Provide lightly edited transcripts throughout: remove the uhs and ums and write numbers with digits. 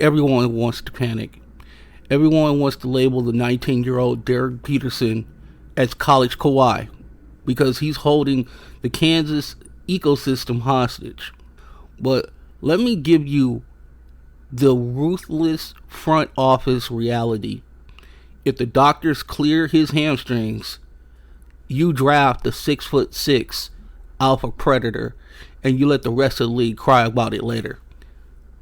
everyone wants to panic. Everyone wants to label the 19-year-old Darren Peterson as college Kawhi because he's holding the Kansas ecosystem hostage. But let me give you the ruthless front office reality. If the doctors clear his hamstrings, you draft the 6'6" alpha predator and you let the rest of the league cry about it later.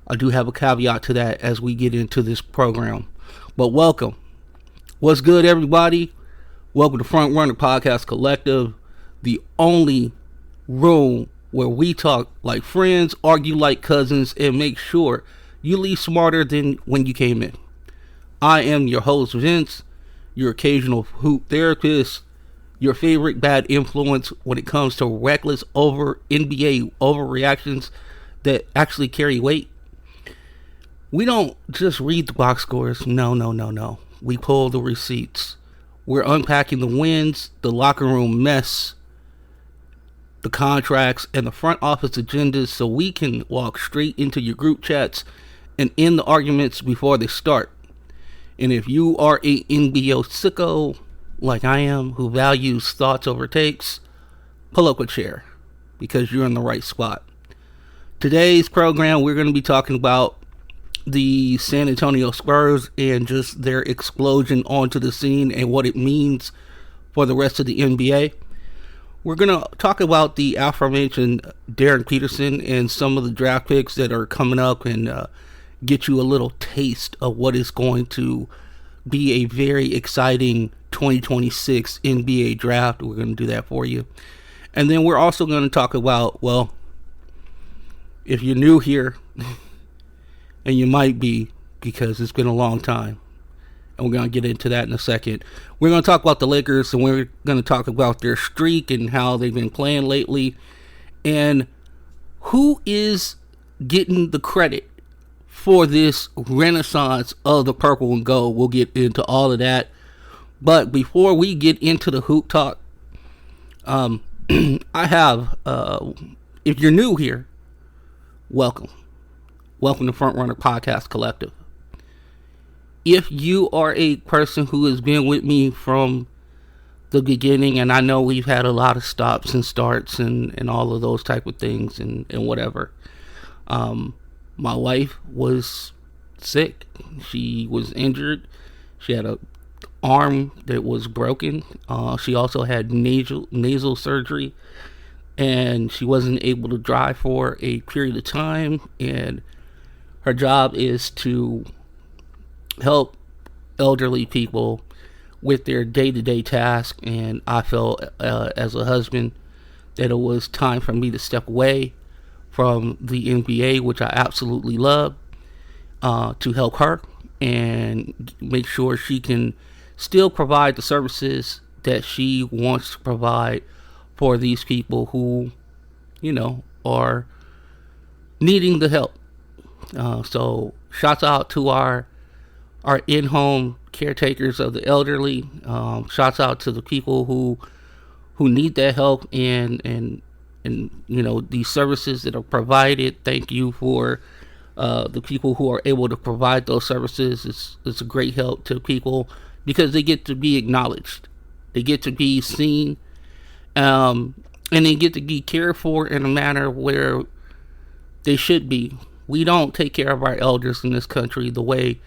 I do have a caveat to that as we get into this program. But welcome. What's good, everybody? Welcome to Front Runner Podcast Collective, the only room where we talk like friends, argue like cousins, and make sure you leave smarter than when you came in. I am your host, Vince, your occasional hoop therapist, your favorite bad influence when it comes to reckless NBA overreactions that actually carry weight. We don't just read the box scores. No. We pull the receipts. We're unpacking the wins, the locker room mess, the contracts, and the front office agendas so we can walk straight into your group chats and end the arguments before they start. And if you are a NBO sicko like I am, who values thoughts over takes, pull up a chair because you're in the right spot. Today's program, we're going to be talking about the San Antonio Spurs and just their explosion onto the scene and what it means for the rest of the NBA. We're going to talk about the aforementioned Darren Peterson and some of the draft picks that are coming up and get you a little taste of what is going to be a very exciting 2026 NBA draft. We're going to do that for you. And then we're also going to talk about, well, if you're new here, and you might be because it's been a long time, and we're going to get into that in a second. We're going to talk about the Lakers, and we're going to talk about their streak and how they've been playing lately, and who is getting the credit for this renaissance of the purple and gold. We'll get into all of that. But before we get into the hoop talk, I have, if you're new here, welcome. Welcome to Front Runner Podcast Collective. If you are a person who has been with me from the beginning, and I know we've had a lot of stops and starts and all of those type of things and whatever. My wife was sick. She was injured. She had an arm that was broken. She also had nasal surgery, and she wasn't able to drive for a period of time. And her job is to help elderly people with their day-to-day tasks. And I felt as a husband that it was time for me to step away from the NBA, which I absolutely love, to help her and make sure she can still provide the services that she wants to provide for these people who, are needing the help. So shouts out to our in-home caretakers of the elderly. Shouts out to the people who need that help and these services that are provided. Thank you for the people who are able to provide those services. It's a great help to people because they get to be acknowledged. They get to be seen, and they get to be cared for in a manner where they should be. We don't take care of our elders in this country the way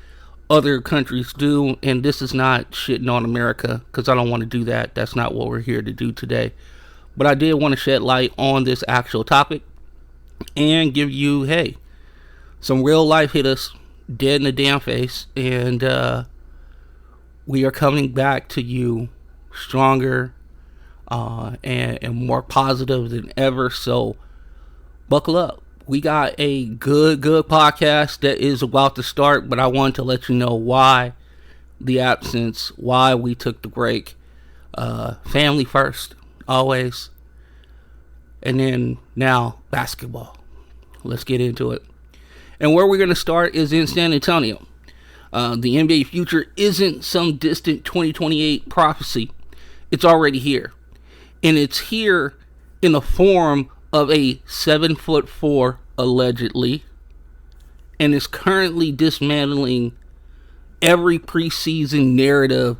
other countries do, and this is not shitting on America because I don't want to do that. That's not what we're here to do today. But I did want to shed light on this actual topic and give you, some real life hit us dead in the damn face. And we are coming back to you stronger and more positive than ever. So buckle up. We got a good podcast that is about to start. But I wanted to let you know why the absence, why we took the break. Family first. Always. And then now basketball. Let's get into it. And where we're going to start is in San Antonio. The NBA future isn't some distant 2028 prophecy. It's already here. And it's here in the form of a 7'4", allegedly, and is currently dismantling every preseason narrative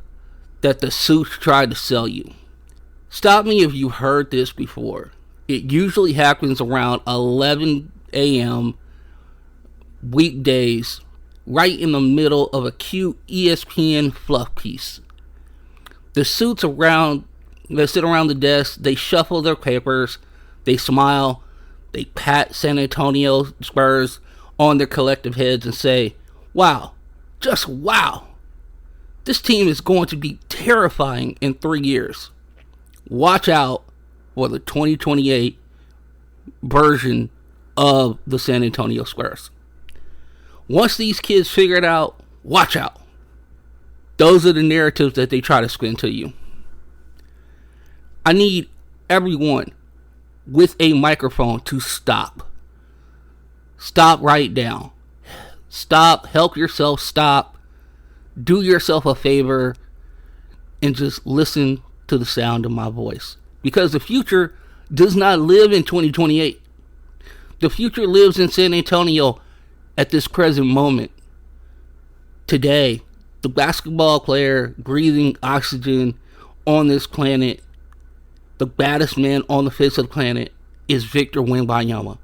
that the suits tried to sell you. Stop me if you've heard this before. It usually happens around 11 a.m. weekdays, right in the middle of a cute ESPN fluff piece. The suits that sit around the desk, they shuffle their papers, they smile, they pat San Antonio Spurs on their collective heads and say, wow, just wow. This team is going to be terrifying in 3 years. Watch out for the 2028 version of the San Antonio Spurs. Once these kids figure it out, watch out. Those are the narratives that they try to spin to you. I need everyone with a microphone to stop. Stop right now. Stop. Help yourself stop. Do yourself a favor and just listen to the sound of my voice. Because the future does not live in 2028. The future lives in San Antonio at this present moment. Today, the basketball player breathing oxygen on this planet, the baddest man on the face of the planet, is Victor Wembanyama.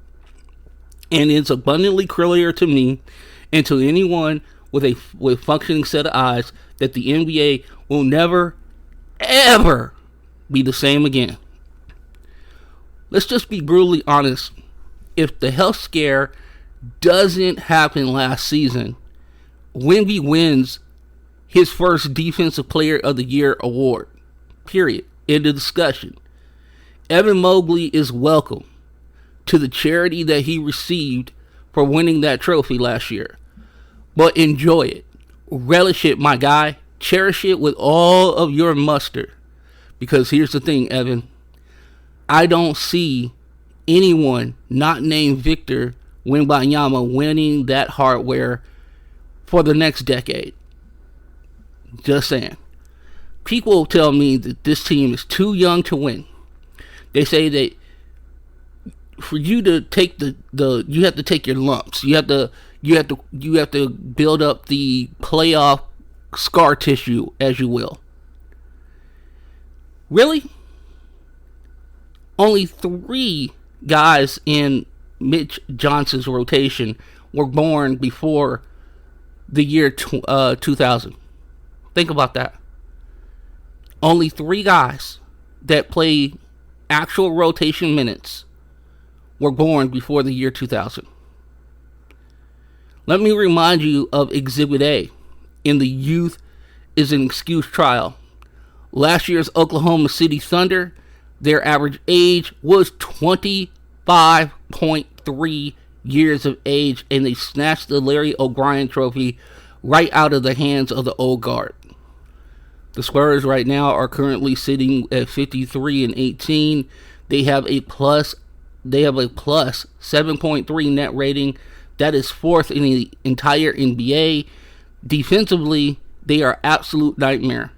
And it's abundantly clear to me and to anyone with a functioning set of eyes that the NBA will never, ever be the same again. Let's just be brutally honest. If the health scare doesn't happen last season, Wemby wins his first Defensive Player of the Year award. Period. End of discussion. Evan Mobley is welcome to the charity that he received for winning that trophy last year. But enjoy it. Relish it, my guy. Cherish it with all of your muster. Because here's the thing, Evan. I don't see anyone not named Victor Wembanyama winning that hardware for the next decade. Just saying. People tell me that this team is too young to win. They say that for you to take you have to take your lumps. You have to build up the playoff scar tissue, as you will. Really? Only 3 guys in Mitch Johnson's rotation were born before the year 2000. Think about that. Only 3 guys that play actual rotation minutes were born before the year 2000. Let me remind you of Exhibit A in the Youth is an Excuse trial. Last year's Oklahoma City Thunder, their average age was 25.3 years of age, and they snatched the Larry O'Brien trophy right out of the hands of the old guard. The Spurs right now are currently sitting at 53-18. They have a plus 7.3 net rating. That is 4th in the entire NBA. Defensively, they are absolute nightmare.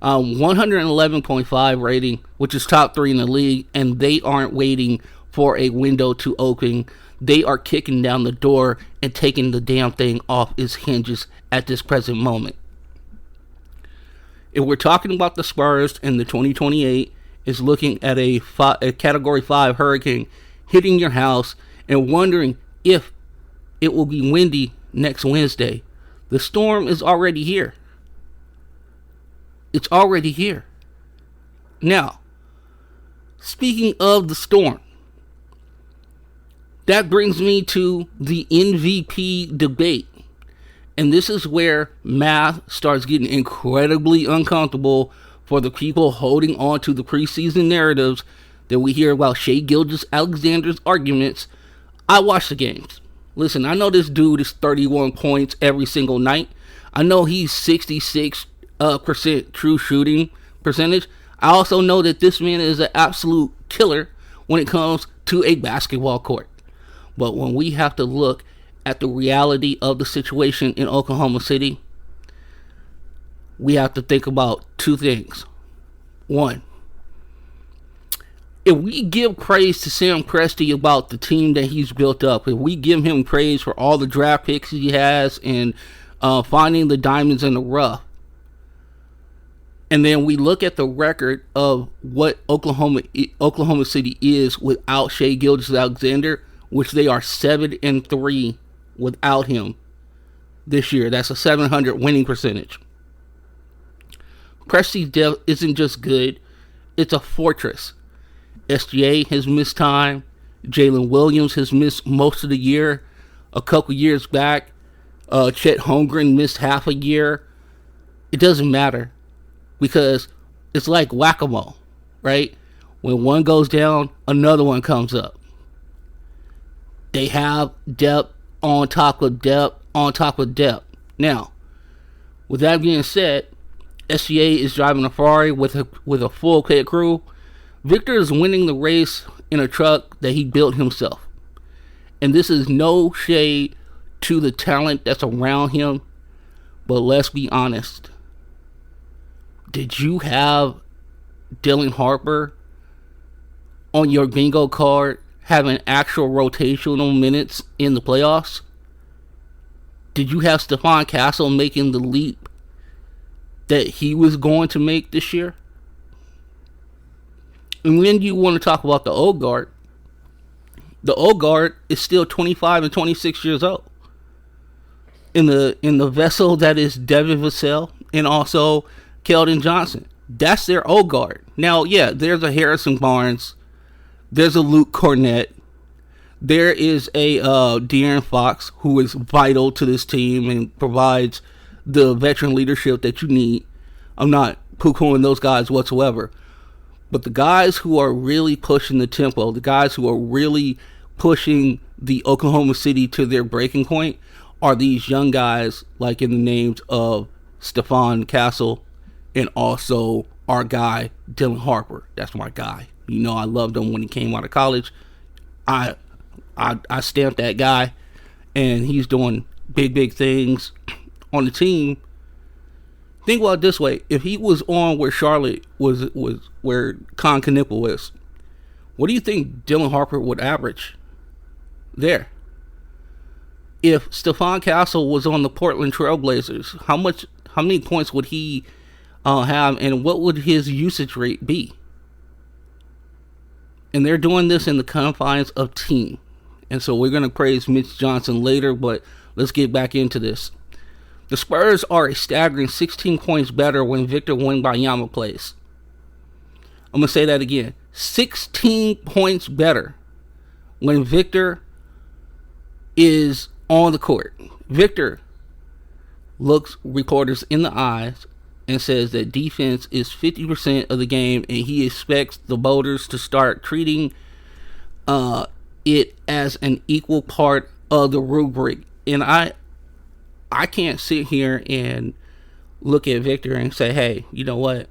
111.5 rating, which is top 3 in the league, and they aren't waiting for a window to open. They are kicking down the door and taking the damn thing off its hinges at this present moment. If we're talking about the Spurs and the 2028 is looking at a Category 5 hurricane hitting your house and wondering if it will be windy next Wednesday, the storm is already here. It's already here. Now, speaking of the storm, that brings me to the MVP debate. And this is where math starts getting incredibly uncomfortable for the people holding on to the preseason narratives that we hear about Shai Gilgeous-Alexander's arguments. I watch the games. Listen, I know this dude is 31 points every single night. I know he's 66% true shooting percentage. I also know that this man is an absolute killer when it comes to a basketball court. But when we have to look at the reality of the situation in Oklahoma City, we have to think about 2 things. 1, if we give praise to Sam Presti about the team that he's built up, if we give him praise for all the draft picks he has and finding the diamonds in the rough, and then we look at the record of what Oklahoma City is without Shai Gilgeous-Alexander, which they are 7-3 without him this year. That's a 700 winning percentage. Presti's depth isn't just good, it's a fortress. SGA has missed time. Jalen Williams has missed most of the year. A couple years back, Chet Holmgren missed half a year. It doesn't matter because it's like whack-a-mole, right? When one goes down, another one comes up. They have depth on top of depth on top of depth. Now, with that being said, SGA is driving a Ferrari with a full pit crew. Victor is winning the race in a truck that he built himself. And this is no shade to the talent that's around him, but let's be honest. Did you have Dylan Harper on your bingo card having actual rotational minutes in the playoffs? Did you have Stephon Castle making the leap that he was going to make this year? And then you want to talk about the old guard. The old guard is still 25 and 26 years old. In the vessel that is Devin Vassell and also Keldon Johnson. That's their old guard. Now, yeah, there's a Harrison Barnes. There's a Luke Cornett. There is a De'Aaron Fox who is vital to this team and provides the veteran leadership that you need. I'm not poo-pooing those guys whatsoever. But the guys who are really pushing the tempo, the guys who are really pushing the Oklahoma City to their breaking point are these young guys like in the names of Stephon Castle and also our guy, Dylan Harper. That's my guy. You know, I loved him when he came out of college. I stamped that guy, and he's doing big things on the team. Think about it this way. If he was on where Charlotte was where Con Knipple was, what do you think Dylan Harper would average there? If Stephon Castle was on the Portland Trailblazers, how many points would he have, and what would his usage rate be? And they're doing this in the confines of team. And so we're going to praise Mitch Johnson later, but let's get back into this. The Spurs are a staggering 16 points better when Victor Wembanyama plays. I'm going to say that again. 16 points better when Victor is on the court. Victor looks reporters in the eyes and says that defense is 50% of the game, and he expects the voters to start treating it as an equal part of the rubric. And I can't sit here and look at Victor and say, hey, you know what?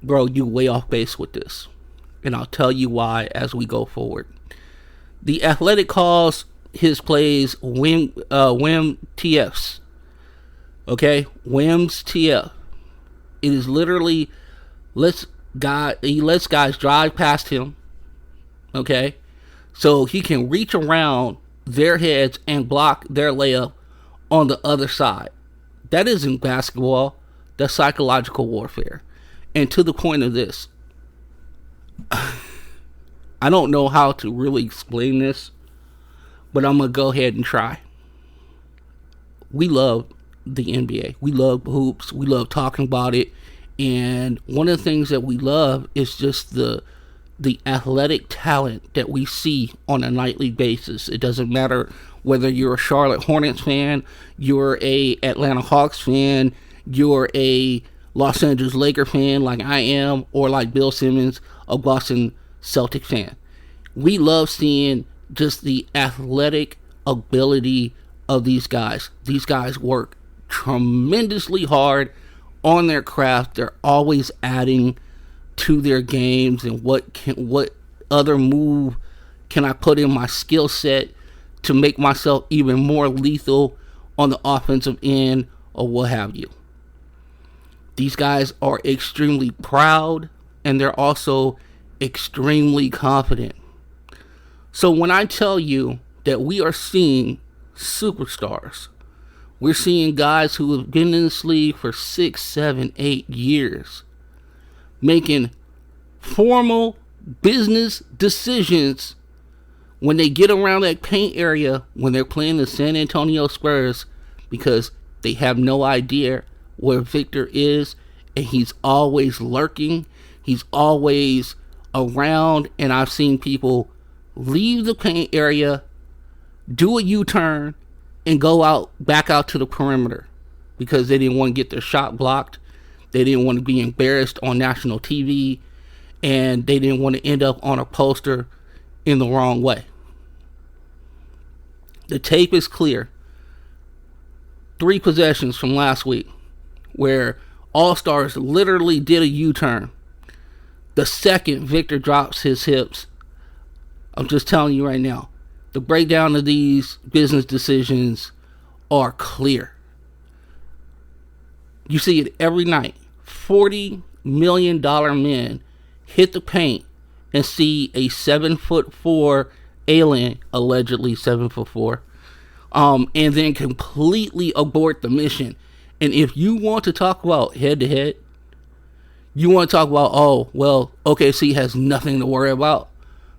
Bro, you way off base with this. And I'll tell you why as we go forward. The Athletic calls his plays Wim TFs. Okay? Wim's TF. It is literally he lets guys drive past him. Okay? So he can reach around their heads and block their layup on the other side. That isn't basketball. That's psychological warfare. And to the point of this, I don't know how to really explain this, but I'm going to go ahead and try. We love the NBA. We love hoops. We love talking about it. And one of the things that we love is just the athletic talent that we see on a nightly basis. It doesn't matter whether you're a Charlotte Hornets fan, you're a Atlanta Hawks fan, you're a Los Angeles Lakers fan like I am, or like Bill Simmons, a Boston Celtics fan. We love seeing just the athletic ability of these guys. These guys work tremendously hard on their craft. They're always adding to their games and what other move can I put in my skill set to make myself even more lethal on the offensive end or what have you. These guys are extremely proud, and they're also extremely confident. So when I tell you that we are seeing superstars, we're seeing guys who have been in this league for 6, 7, 8 years, making formal business decisions when they get around that paint area when they're playing the San Antonio Spurs, because they have no idea where Victor is, and he's always lurking. He's always around, and I've seen people leave the paint area, do a U-turn, and go back out to the perimeter because they didn't want to get their shot blocked. They didn't want to be embarrassed on national TV, and they didn't want to end up on a poster in the wrong way. The tape is clear. 3 possessions from last week where All-Stars literally did a U-turn. The second Victor drops his hips, I'm just telling you right now, the breakdown of these business decisions are clear. You see it every night. $40 million men hit the paint and see a 7'4" alien, allegedly 7'4", and then completely abort the mission. And if you want to talk about head-to-head, you want to talk about, OKC has nothing to worry about.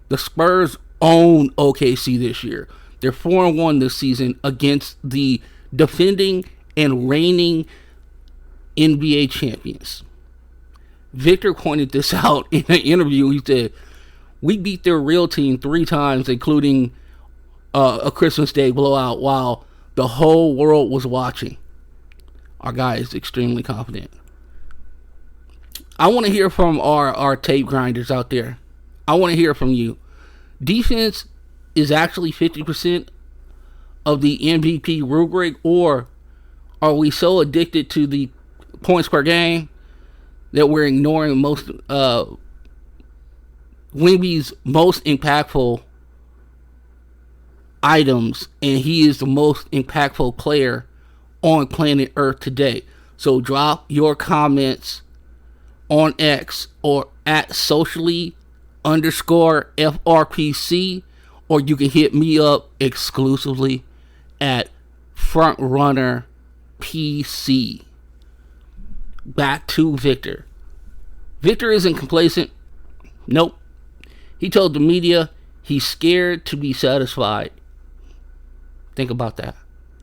The Spurs own OKC this year. They're 4-1 this season against the defending and reigning NBA champions. Victor pointed this out in an interview. He said, we beat their real team 3 times, including a Christmas Day blowout, while the whole world was watching. Our guy is extremely confident. I want to hear from our tape grinders out there. I want to hear from you. Defense is actually 50% of the MVP rubric, or are we so addicted to the points per game that we're ignoring most Wemby's most impactful items, and he is the most impactful player on planet Earth today? So drop your comments on X or at socially_FRPC, or you can hit me up exclusively at FrontRunner PC. Back to Victor. Victor isn't complacent. Nope. He told the media he's scared to be satisfied. Think about that.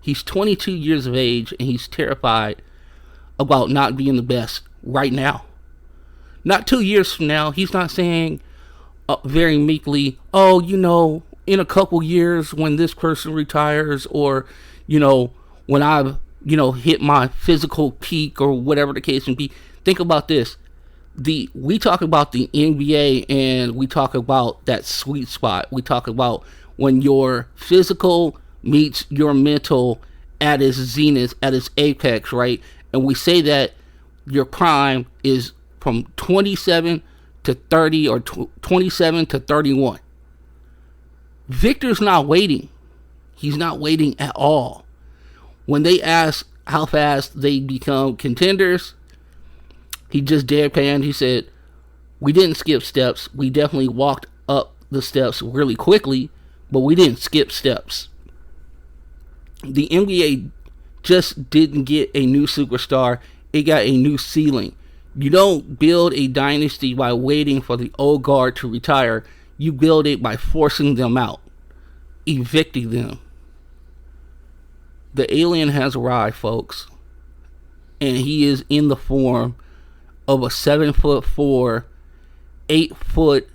He's 22 years of age and he's terrified about not being the best right now. Not 2 years from now. He's not saying very meekly, in a couple years when this person retires, or, when I've, hit my physical peak, or whatever the case may be. Think about this. We talk about the NBA, and we talk about that sweet spot. We talk about when your physical meets your mental at its zenith, at its apex, right? And we say that your prime is from 27 to 30 or 27 to 31. Victor's not waiting. He's not waiting at all. When they ask how fast they become contenders, he just deadpanned. He said, we didn't skip steps. We definitely walked up the steps really quickly, but we didn't skip steps. The NBA just didn't get a new superstar. It got a new ceiling. You don't build a dynasty by waiting for the old guard to retire. You build it by forcing them out, evicting them. The alien has arrived, folks, and he is in the form of a 7'4", 8-foot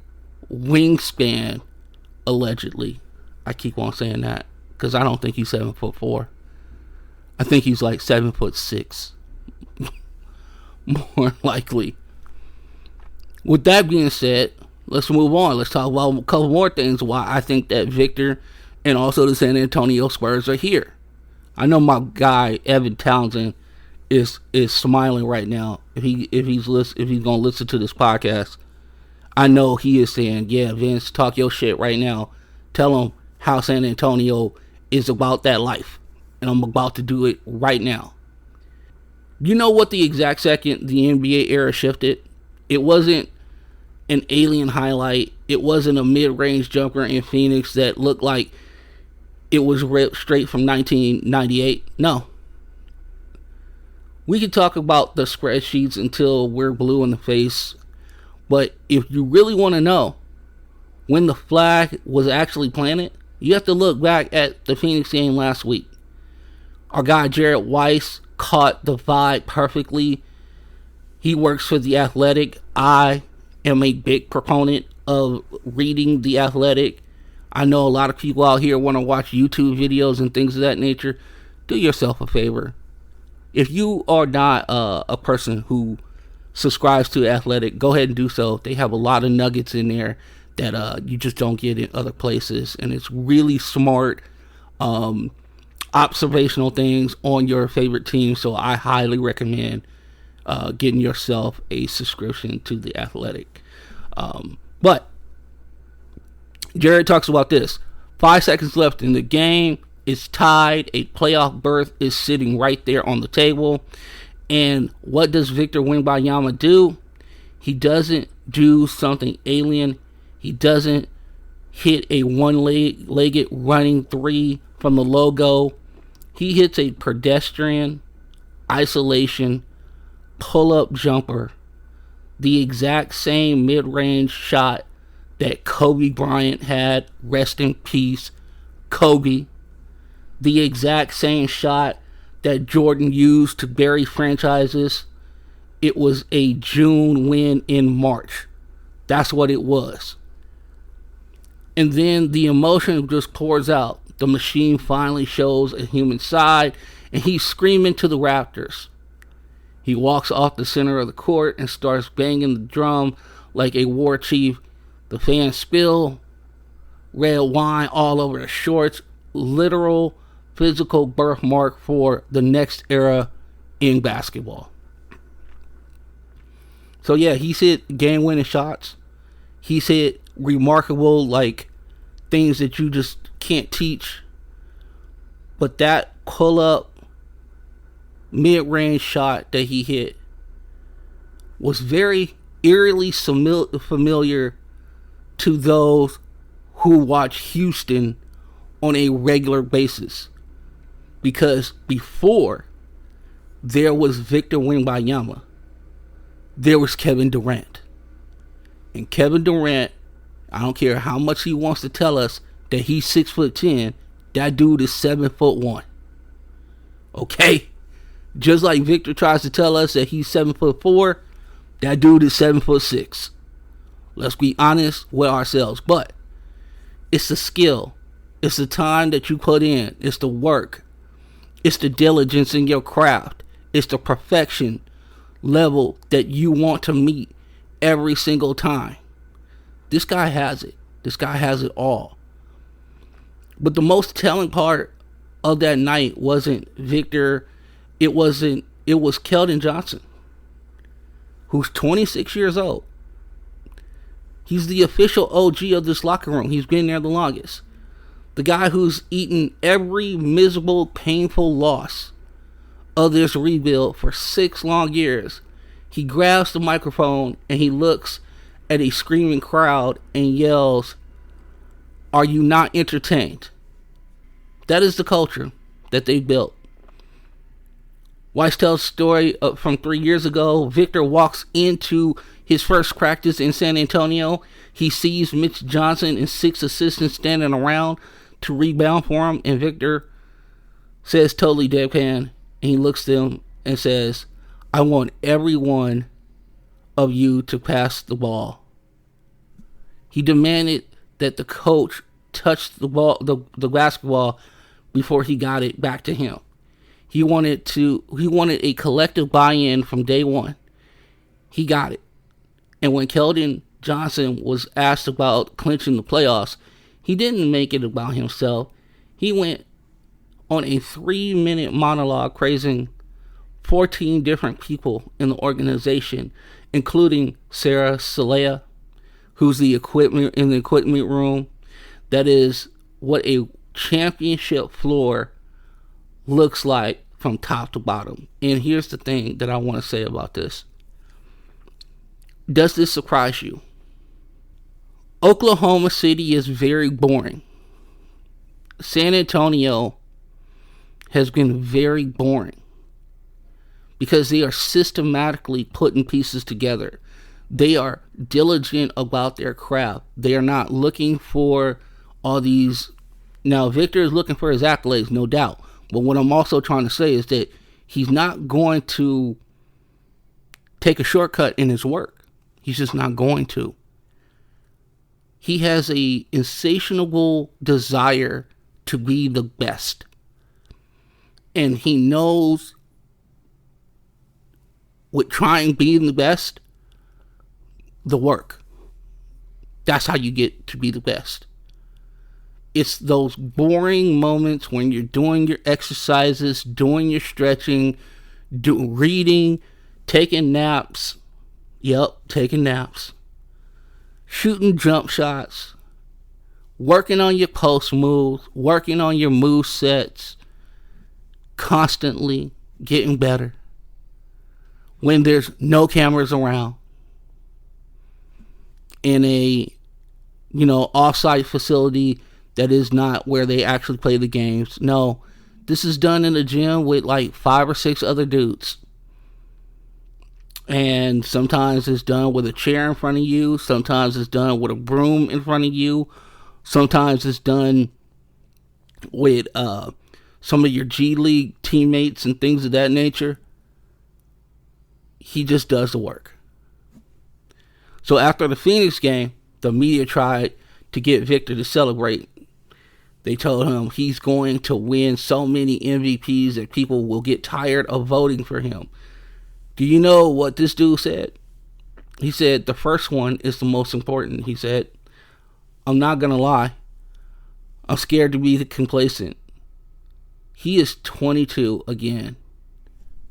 wingspan, allegedly. I keep on saying that because I don't think he's 7'4". I think he's like 7'6", more likely. With that being said, let's move on. Let's talk about a couple more things why I think that Victor and also the San Antonio Spurs are here. I know my guy Evan Townsend is smiling right now. If he's gonna listen to this podcast, I know he is saying, "Yeah, Vince, talk your shit right now. Tell him how San Antonio is about that life." And I'm about to do it right now. You know what? The exact second the NBA era shifted, it wasn't an alien highlight. It wasn't a mid-range jumper in Phoenix that looked like it was ripped straight from 1998. No. We can talk about the spreadsheets until we're blue in the face, but if you really want to know when the flag was actually planted, you have to look back at the Phoenix game last week. Our guy Jared Weiss caught the vibe perfectly. He works for The Athletic. I am a big proponent of reading The Athletic. I know a lot of people out here want to watch YouTube videos and things of that nature. Do yourself a favor. If you are not a person who subscribes to Athletic, go ahead and do so. They have a lot of nuggets in there that you just don't get in other places. And it's really smart observational things on your favorite team. So I highly recommend getting yourself a subscription to The Athletic. But Jared talks about this. 5 seconds left in the game. It's tied. A playoff berth is sitting right there on the table. And what does Victor Wembanyama do? He doesn't do something alien. He doesn't hit a one-legged running three from the logo. He hits a pedestrian isolation pull-up jumper. The exact same mid-range shot that Kobe Bryant had. Rest in peace, Kobe. The exact same shot that Jordan used to bury franchises. It was a June win in March. That's what it was. And then the emotion just pours out. The machine finally shows a human side, and he's screaming to the Raptors. He walks off the center of the court and starts banging the drum like a war chief. The fans spill red wine all over the shorts. Literal physical birthmark for the next era in basketball. So yeah, he's hit game-winning shots. He's hit remarkable, things that you just can't teach. But that pull-up mid-range shot that he hit was very eerily familiar to those who watch Houston on a regular basis. Because before there was Victor Wembanyama, there was Kevin Durant. And Kevin Durant, I don't care how much he wants to tell us that he's 6'10", that dude is 7'1". Okay? Just like Victor tries to tell us that he's 7'4", that dude is 7'6". Let's be honest with ourselves. But it's the skill. It's the time that you put in. It's the work. It's the diligence in your craft. It's the perfection level that you want to meet every single time. This guy has it. This guy has it all. But the most telling part of that night wasn't Victor. It was Keldon Johnson, who's 26 years old. He's the official OG of this locker room. He's been there the longest. The guy who's eaten every miserable, painful loss of this rebuild for 6 long years. He grabs the microphone and he looks at a screaming crowd and yells, "Are you not entertained?" That is the culture that they built. Weiss tells a story from 3 years ago. Victor walks into his first practice in San Antonio. He sees Mitch Johnson and 6 assistants standing around to rebound for him, and Victor says totally deadpan, and he looks at them and says, "I want every one of you to pass the ball." He demanded that the coach touch the ball, the basketball, before he got it back to him. He wanted a collective buy-in from day one. He got it. And when Keldon Johnson was asked about clinching the playoffs, he didn't make it about himself. He went on a 3-minute monologue praising 14 different people in the organization, including Sarah Salea, who's in the equipment room. That is what a championship floor looks like from top to bottom. And here's the thing that I want to say about this. Does this surprise you? Oklahoma City is very boring. San Antonio has been very boring because they are systematically putting pieces together. They are diligent about their craft. They are not looking for all these. Now, Victor is looking for his accolades, no doubt. But what I'm also trying to say is that he's not going to take a shortcut in his work. He's just not going to. He has a insatiable desire to be the best. And he knows with trying being the best, the work. That's how you get to be the best. It's those boring moments when you're doing your exercises, doing your stretching, reading, taking naps. Yep, taking naps. Shooting jump shots. Working on your post moves. Working on your move sets. Constantly getting better. When there's no cameras around. In a, off-site facility that is not where they actually play the games. No, this is done in a gym with like 5 or 6 other dudes. And sometimes it's done with a chair in front of you. Sometimes it's done with a broom in front of you. Sometimes it's done with some of your G League teammates and things of that nature. He just does the work. So after the Phoenix game, the media tried to get Victor to celebrate. They told him he's going to win so many MVPs that people will get tired of voting for him. Do you know what this dude said? He said, the first one is the most important. He said, I'm not going to lie. I'm scared to be complacent. He is 22 again.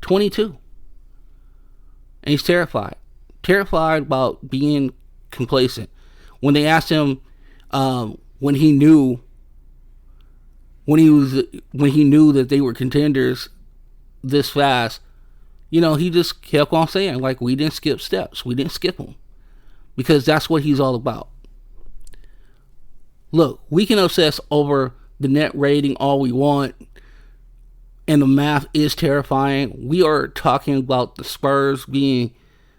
22. And he's terrified. Terrified about being complacent. When they asked him when he knew that they were contenders this fast, he just kept on saying, like, we didn't skip steps. We didn't skip them. Because that's what he's all about. Look, we can obsess over the net rating all we want, and the math is terrifying. We are talking about the Spurs being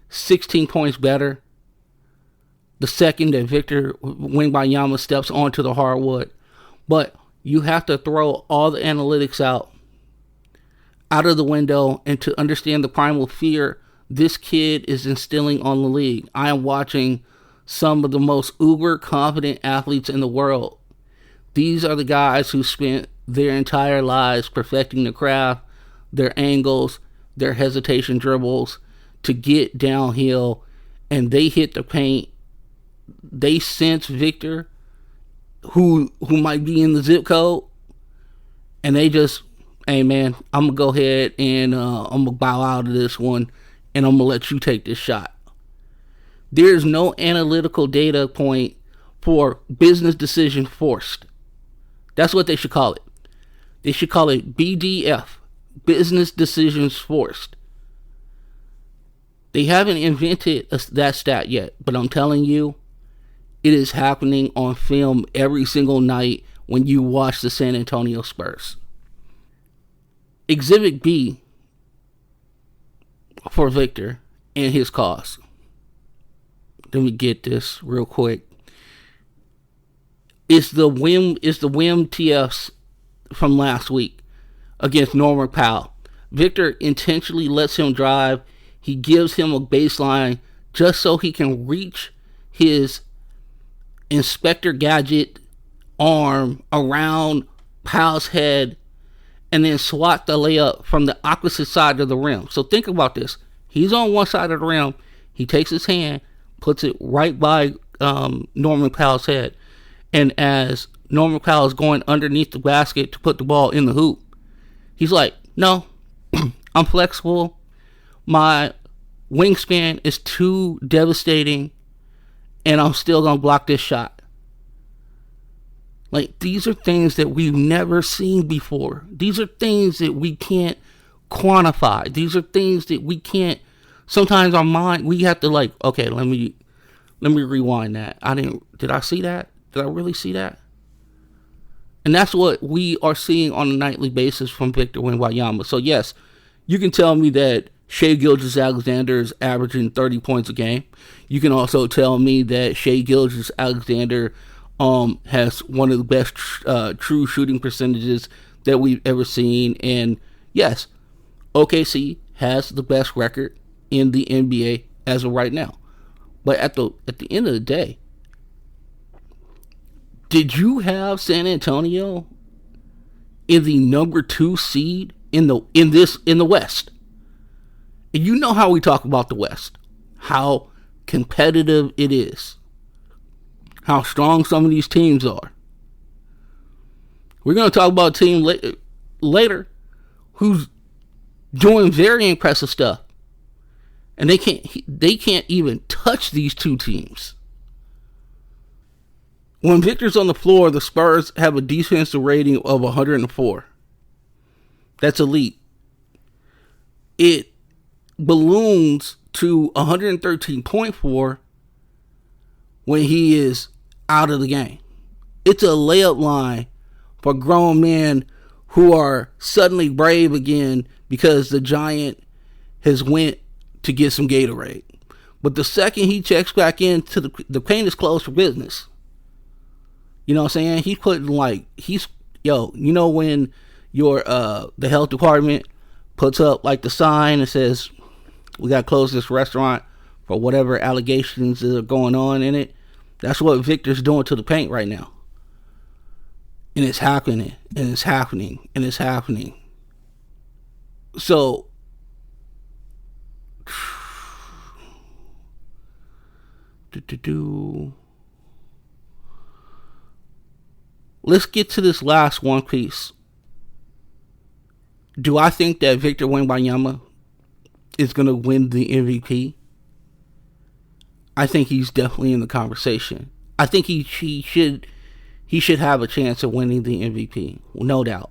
16 points better the second that Victor Wembanyama steps onto the hardwood. But you have to throw all the analytics out of the window and to understand the primal fear this kid is instilling on the league. I am watching some of the most uber confident athletes in the world. These are the guys who spent their entire lives perfecting the craft, their angles, their hesitation dribbles to get downhill, and they hit the paint. They sense Victor, who might be in the zip code, and they just, hey man, I'm gonna go ahead and I'm gonna bow out of this one, and I'm gonna let you take this shot. There's no analytical data point for business decision forced. That's what they should call it. They should call it BDF, business decisions forced. They haven't invented that stat yet, but I'm telling you, it is happening on film every single night when you watch the San Antonio Spurs. Exhibit B for Victor and his cause. Let me get this real quick. It's the Wim TFs from last week against Norman Powell. Victor intentionally lets him drive. He gives him a baseline just so he can reach his Inspector Gadget arm around Powell's head and then swat the layup from the opposite side of the rim. So think about this. He's on one side of the rim. He takes his hand, puts it right by Norman Powell's head. And as Norman Powell is going underneath the basket to put the ball in the hoop, he's like, no, I'm flexible. My wingspan is too devastating, and I'm still going to block this shot. Like, these are things that we've never seen before. These are things that we can't quantify. These are things that we can't, sometimes our mind, we have to like, okay, let me Let me rewind that. Did I see that? Did I really see that? And that's what we are seeing on a nightly basis from Victor Wembanyama. So yes, you can tell me that Shai Gilgeous-Alexander is averaging 30 points a game. You can also tell me that Shai Gilgeous-Alexander has one of the best true shooting percentages that we've ever seen. And yes, OKC has the best record in the NBA as of right now. But at the end of the day, did you have San Antonio in the number 2 seed in the West? And you know how we talk about the West, how competitive it is, how strong some of these teams are. We're going to talk about a team later who's doing very impressive stuff, and they can't even touch these two teams. When Victor's on the floor, the Spurs have a defensive rating of 104. That's elite. It balloons to 113.4 when he is out of the game. It's a layup line for grown men who are suddenly brave again because the Giant has went to get some Gatorade. But the second he checks back into the paint is closed for business. You know what I'm saying? He's putting when your the health department puts up like the sign that says we got to close this restaurant for whatever allegations that are going on in it. That's what Victor's doing to the paint right now. And it's happening, and it's happening, and it's happening. So, let's get to this last one piece. Do I think that Victor Wembanyama is going to win the MVP? I think he's definitely in the conversation. I think he should have a chance of winning the MVP, no doubt.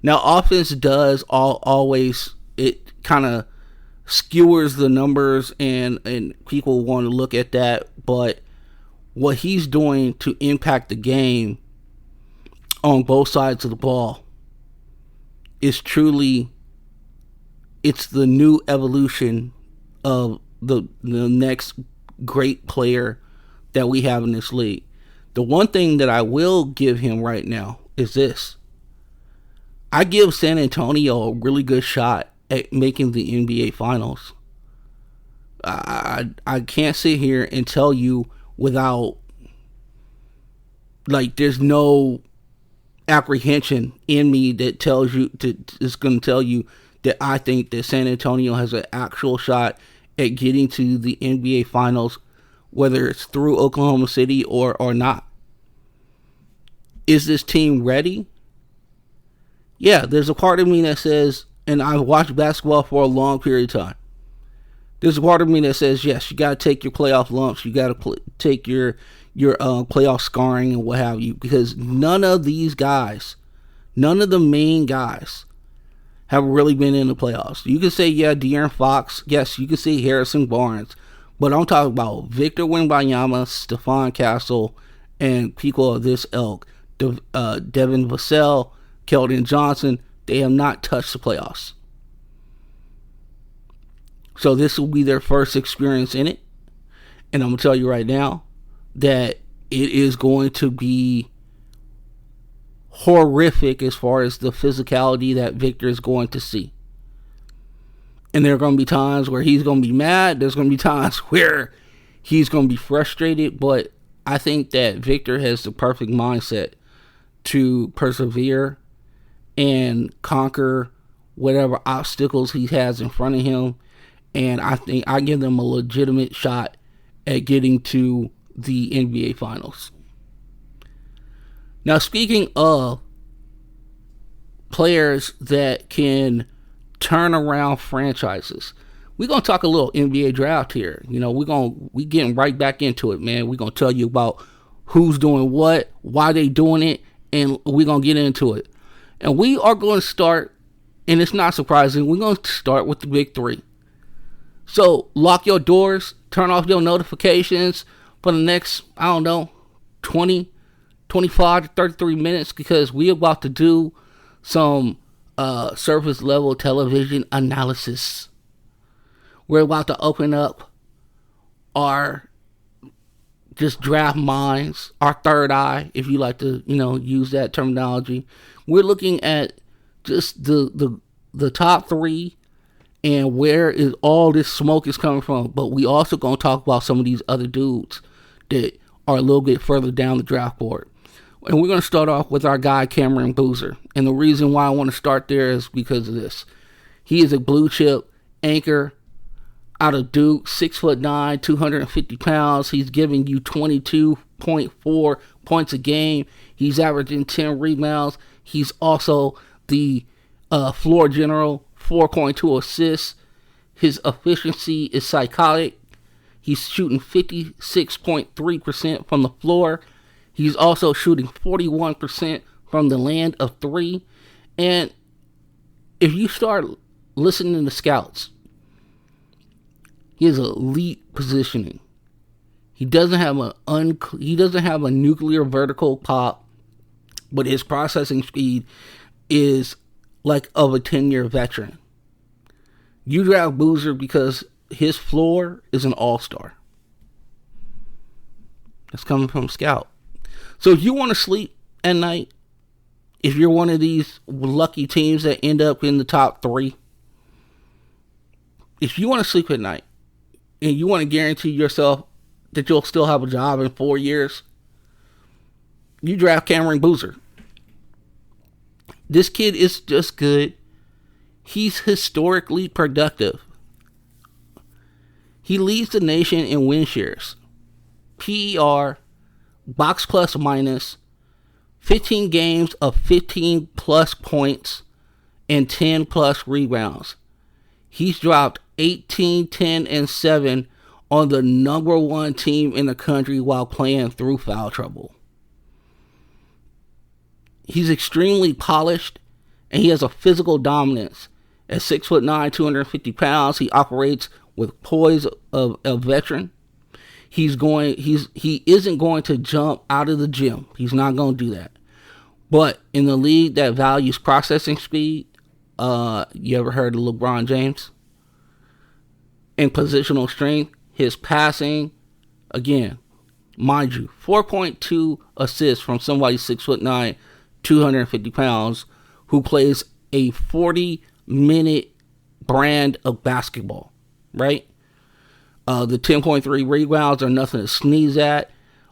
Now, offense does always, it kind of skewers the numbers, and people want to look at that, but what he's doing to impact the game on both sides of the ball is truly, it's the new evolution of the next great player that we have in this league. The one thing that I will give him right now is this. I give San Antonio a really good shot at making the NBA Finals. I can't sit here and tell you without, like, there's no apprehension in me that tells you is going to tell you that I think that San Antonio has an actual shot at getting to the NBA Finals, whether it's through Oklahoma City or not. Is this team ready? Yeah, there's a part of me that says, and I've watched basketball for a long period of time, there's a part of me that says, yes, you got to take your playoff lumps, you got to take your playoff scarring and what have you, because none of these guys, none of the main guys have really been in the playoffs. You can say, yeah, De'Aaron Fox, yes, you can say Harrison Barnes, but I'm talking about Victor Wembanyama, Stephon Castle, and people of this ilk. Devin Vassell, Keldon Johnson, they have not touched the playoffs. So this will be their first experience in it. And I'm going to tell you right now that it is going to be horrific as far as the physicality that Victor is going to see. And there are going to be times where he's going to be mad. There's going to be times where he's going to be frustrated. But I think that Victor has the perfect mindset to persevere and conquer whatever obstacles he has in front of him. And I think I give them a legitimate shot at getting to the NBA Finals. Now, speaking of players that can turn around franchises, we're going to talk a little NBA draft here. You know, we getting right back into it, man. We're going to tell you about who's doing what, why they doing it, and we're going to get into it. And we are going to start, and it's not surprising, we're going to start with the big three. So lock your doors, turn off your notifications for the next, 20, 25 to 33 minutes, because we're about to do some surface level television analysis. We're about to open up our just draft minds, our third eye, if you like to, use that terminology. We're looking at just the top three and where is all this smoke is coming from. But we also going to talk about some of these other dudes that are a little bit further down the draft board. And we're going to start off with our guy, Cameron Boozer. And the reason why I want to start there is because of this. He is a blue chip anchor out of Duke, 6'9", 250 pounds. He's giving you 22.4 points a game. He's averaging 10 rebounds. He's also the floor general, 4.2 assists. His efficiency is psychotic. He's shooting 56.3% from the floor. He's also shooting 41% from the land of three. And if you start listening to scouts, he has elite positioning. He doesn't have a nuclear vertical pop, but his processing speed is like of a 10-year veteran. You draft Boozer because his floor is an all-star. That's coming from Scout. So if you want to sleep at night, if you're one of these lucky teams that end up in the top three, if you want to sleep at night and you want to guarantee yourself that you'll still have a job in 4 years, you draft Cameron Boozer. This kid is just good. He's historically productive. He leads the nation in win shares, PER, box plus minus, 15 games of 15 plus points, and 10 plus rebounds. He's dropped 18, 10, and 7 on the number one team in the country while playing through foul trouble. He's extremely polished, and he has a physical dominance. At 6'9", 250 pounds, he operates with poise of a veteran. He isn't going to jump out of the gym. He's not going to do that. But in the league that values processing speed, you ever heard of LeBron James? And positional strength, his passing, again, mind you, 4.2 assists from somebody 6'9", 250 pounds, who plays a 40-minute brand of basketball, right? The 10.3 rebounds are nothing to sneeze at.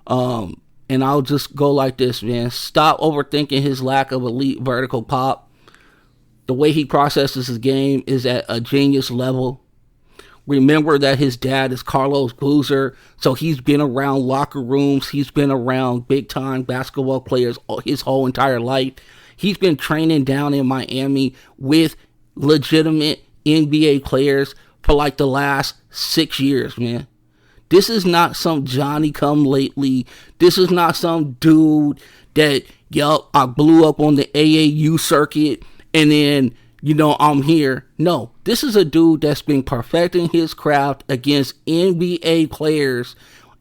And I'll just go like this, man. Stop overthinking his lack of elite vertical pop. The way he processes his game is at a genius level. Remember that his dad is Carlos Boozer, so he's been around locker rooms. He's been around big-time basketball players his whole entire life. He's been training down in Miami with legitimate NBA players for like the last 6 years, man. This is not some Johnny-come-lately. This is not some dude that, I blew up on the AAU circuit and then, I'm here. No, this is a dude that's been perfecting his craft against NBA players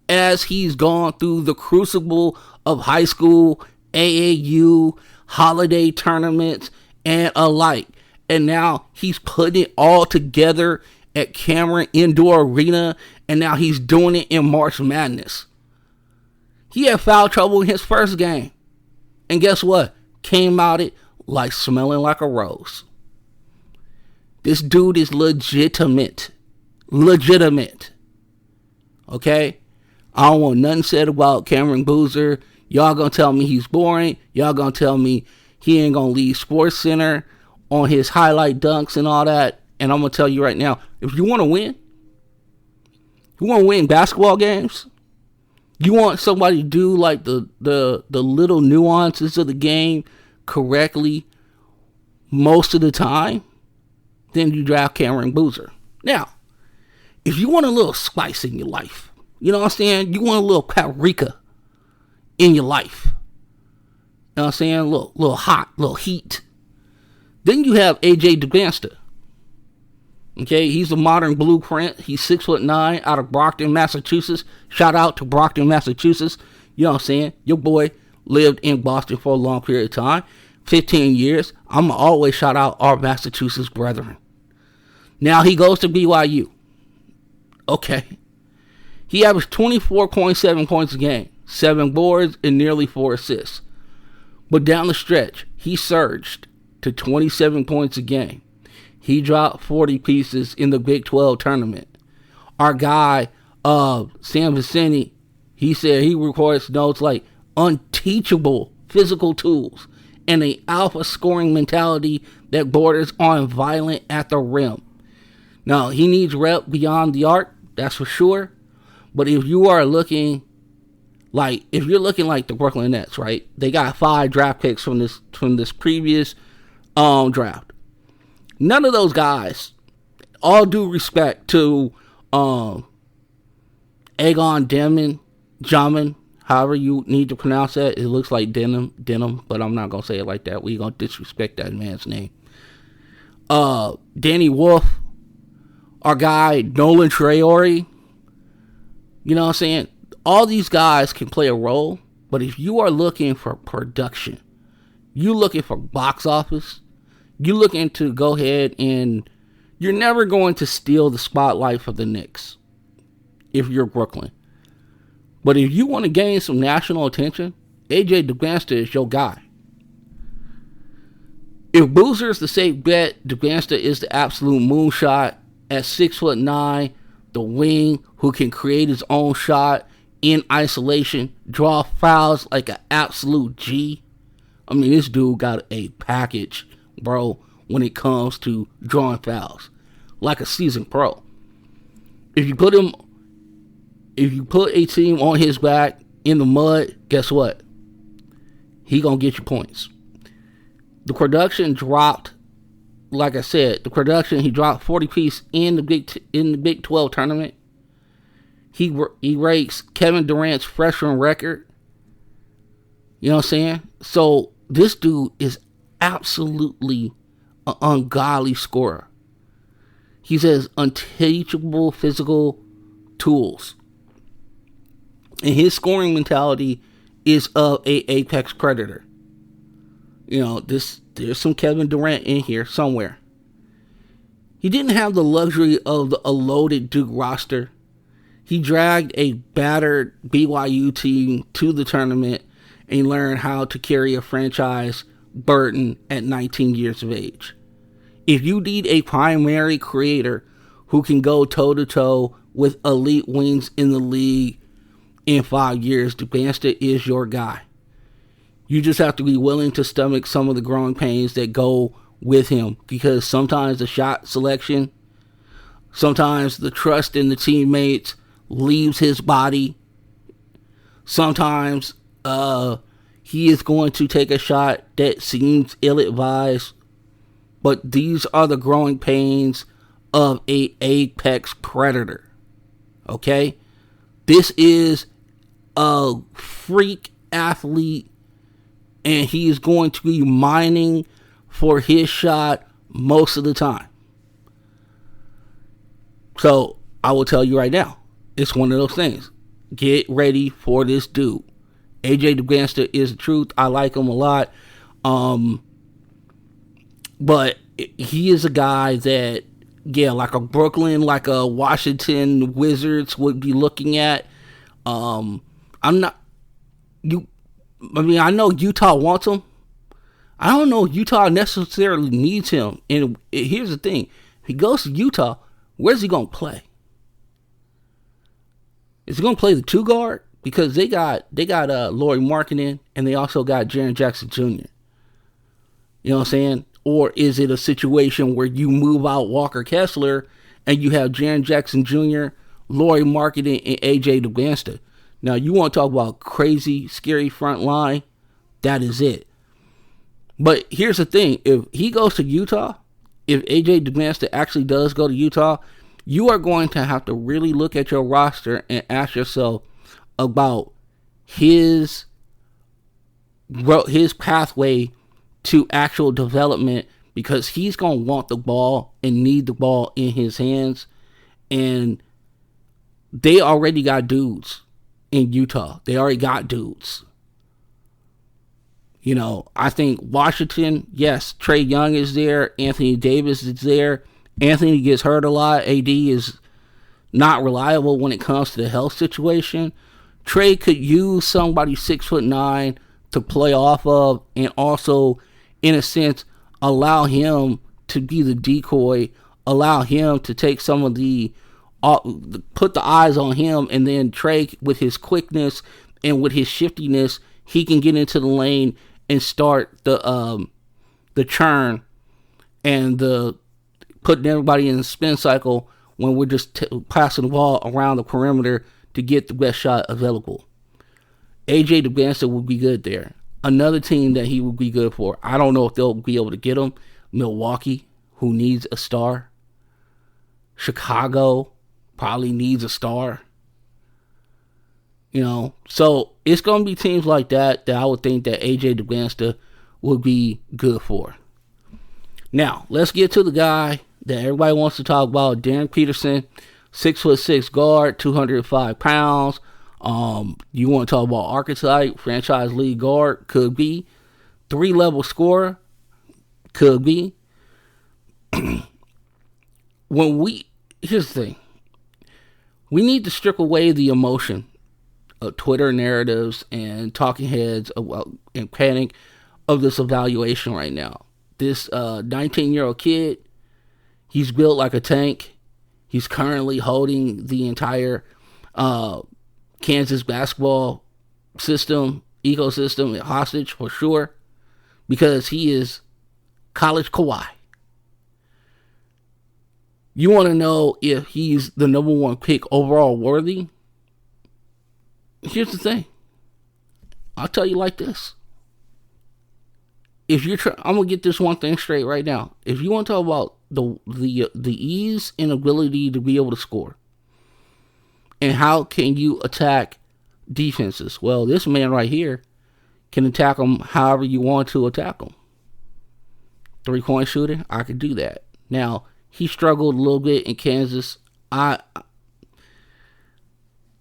as he's gone through the crucible of high school, AAU, holiday tournaments, and alike. And now he's putting it all together at Cameron Indoor Arena, and now he's doing it in March Madness. He had foul trouble in his first game. And guess what? Came out it like smelling like a rose. This dude is legitimate. Legitimate. Okay? I don't want nothing said about Cameron Boozer. Y'all gonna tell me he's boring. Y'all gonna tell me he ain't gonna leave Sports Center on his highlight dunks and all that. And I'm gonna tell you right now, if you want to win basketball games, you want somebody to do like the little nuances of the game correctly most of the time, then you draft Cameron Boozer. Now, if you want a little spice in your life, you know what I'm saying? You want a little paprika in your life. You know what I'm saying? A little hot, little heat. Then you have AJ Devanster. Okay, he's a modern blueprint. He's 6'9" out of Brockton, Massachusetts. Shout out to Brockton, Massachusetts. You know what I'm saying? Your boy lived in Boston for a long period of time, 15 years. I'm going to always shout out our Massachusetts brethren. Now he goes to BYU. Okay. He averaged 24.7 points a game, 7 boards, and nearly 4 assists. But down the stretch, he surged to 27 points a game. He dropped 40 pieces in the Big 12 tournament. Our guy, Sam Vicini, he said he records notes like unteachable physical tools and an alpha scoring mentality that borders on violent at the rim. Now, he needs rep beyond the arc, that's for sure. But if you're looking like the Brooklyn Nets, right? They got 5 draft picks from this previous draft. None of those guys, all due respect to Agon Jamin, however you need to pronounce that. It looks like denim, but I'm not going to say it like that. We're going to disrespect that man's name. Danny Wolf, our guy Nolan Traore. You know what I'm saying? All these guys can play a role, but if you are looking for production, you looking for box office, you looking to go ahead and you're never going to steal the spotlight for the Knicks if you're Brooklyn. But if you want to gain some national attention, AJ Devanster is your guy. If Boozer is the safe bet, Devanster is the absolute moonshot at 6'9", the wing who can create his own shot in isolation, draw fouls like an absolute G. I mean, this dude got a package, bro, when it comes to drawing fouls, like a seasoned pro. If you put a team on his back in the mud, guess what? He gonna get you points. The production dropped, like I said, he dropped 40 piece in the Big 12 tournament. He breaks Kevin Durant's freshman record. You know what I'm saying? So this dude is absolutely an ungodly scorer. He says unteachable physical tools. And his scoring mentality is of a apex predator. You know, there's some Kevin Durant in here somewhere. He didn't have the luxury of a loaded Duke roster. He dragged a battered BYU team to the tournament and learned how to carry a franchise burden at 19 years of age. If you need a primary creator who can go toe-to-toe with elite wings in the league in 5 years, Devanster is your guy. You just have to be willing to stomach some of the growing pains that go with him, because sometimes the shot selection, sometimes the trust in the teammates leaves his body. Sometimes he is going to take a shot that seems ill-advised, but these are the growing pains of a apex predator. Okay? This is a freak athlete, and he is going to be mining for his shot most of the time. So I will tell you right now, it's one of those things. Get ready for this dude. AJ Devanster is the truth. I like him a lot. But he is a guy that, yeah, like a Brooklyn, like a Washington Wizards would be looking at. I know Utah wants him. I don't know if Utah necessarily needs him. And here's the thing. If he goes to Utah, where's he going to play? Is he going to play the 2 guard? Because they got Lauri Markkanen, and they also got Jaren Jackson Jr. You know what I'm saying? Or is it a situation where you move out Walker Kessler and you have Jaren Jackson Jr., Lauri Markkanen, and AJ Devanster? Now, you want to talk about crazy, scary front line? That is it. But here's the thing. If he goes to Utah, if AJ Devanster actually does go to Utah, you are going to have to really look at your roster and ask yourself about his pathway to actual development, because he's going to want the ball and need the ball in his hands. And they already got dudes in Utah. They already got dudes. You know, I think Washington, yes, Trae Young is there. Anthony Davis is there. Anthony gets hurt a lot. AD is not reliable when it comes to the health situation. Trae could use somebody 6'9" to play off of, and also, in a sense, allow him to be the decoy, allow him to take some of the, put the eyes on him, and then Trae, with his quickness and with his shiftiness, he can get into the lane and start the churn and the putting everybody in the spin cycle when we're just passing the ball around the perimeter to get the best shot available. AJ Devanster would be good there. Another team that he would be good for, I don't know if they'll be able to get him, Milwaukee, who needs a star. Chicago probably needs a star. You know, so it's going to be teams like that I would think that AJ Devanster would be good for. Now, let's get to the guy that everybody wants to talk about, Darren Peterson, 6'6" guard, 205 pounds. You want to talk about archetype, franchise league guard, could be. 3-level scorer, could be. Here's the thing. We need to strip away the emotion of Twitter narratives and talking heads and panic of this evaluation right now. This 19-year-old kid, he's built like a tank. He's currently holding the entire Kansas basketball ecosystem hostage for sure, because he is college Kawhi. You want to know if he's the number one pick overall worthy? Here's the thing. I'll tell you like this. If you're I'm gonna get this one thing straight right now. If you want to talk about the ease and ability to be able to score, and how can you attack defenses? Well, this man right here can attack them however you want to attack them. 3-point shooting, I could do that. Now, he struggled a little bit in Kansas. There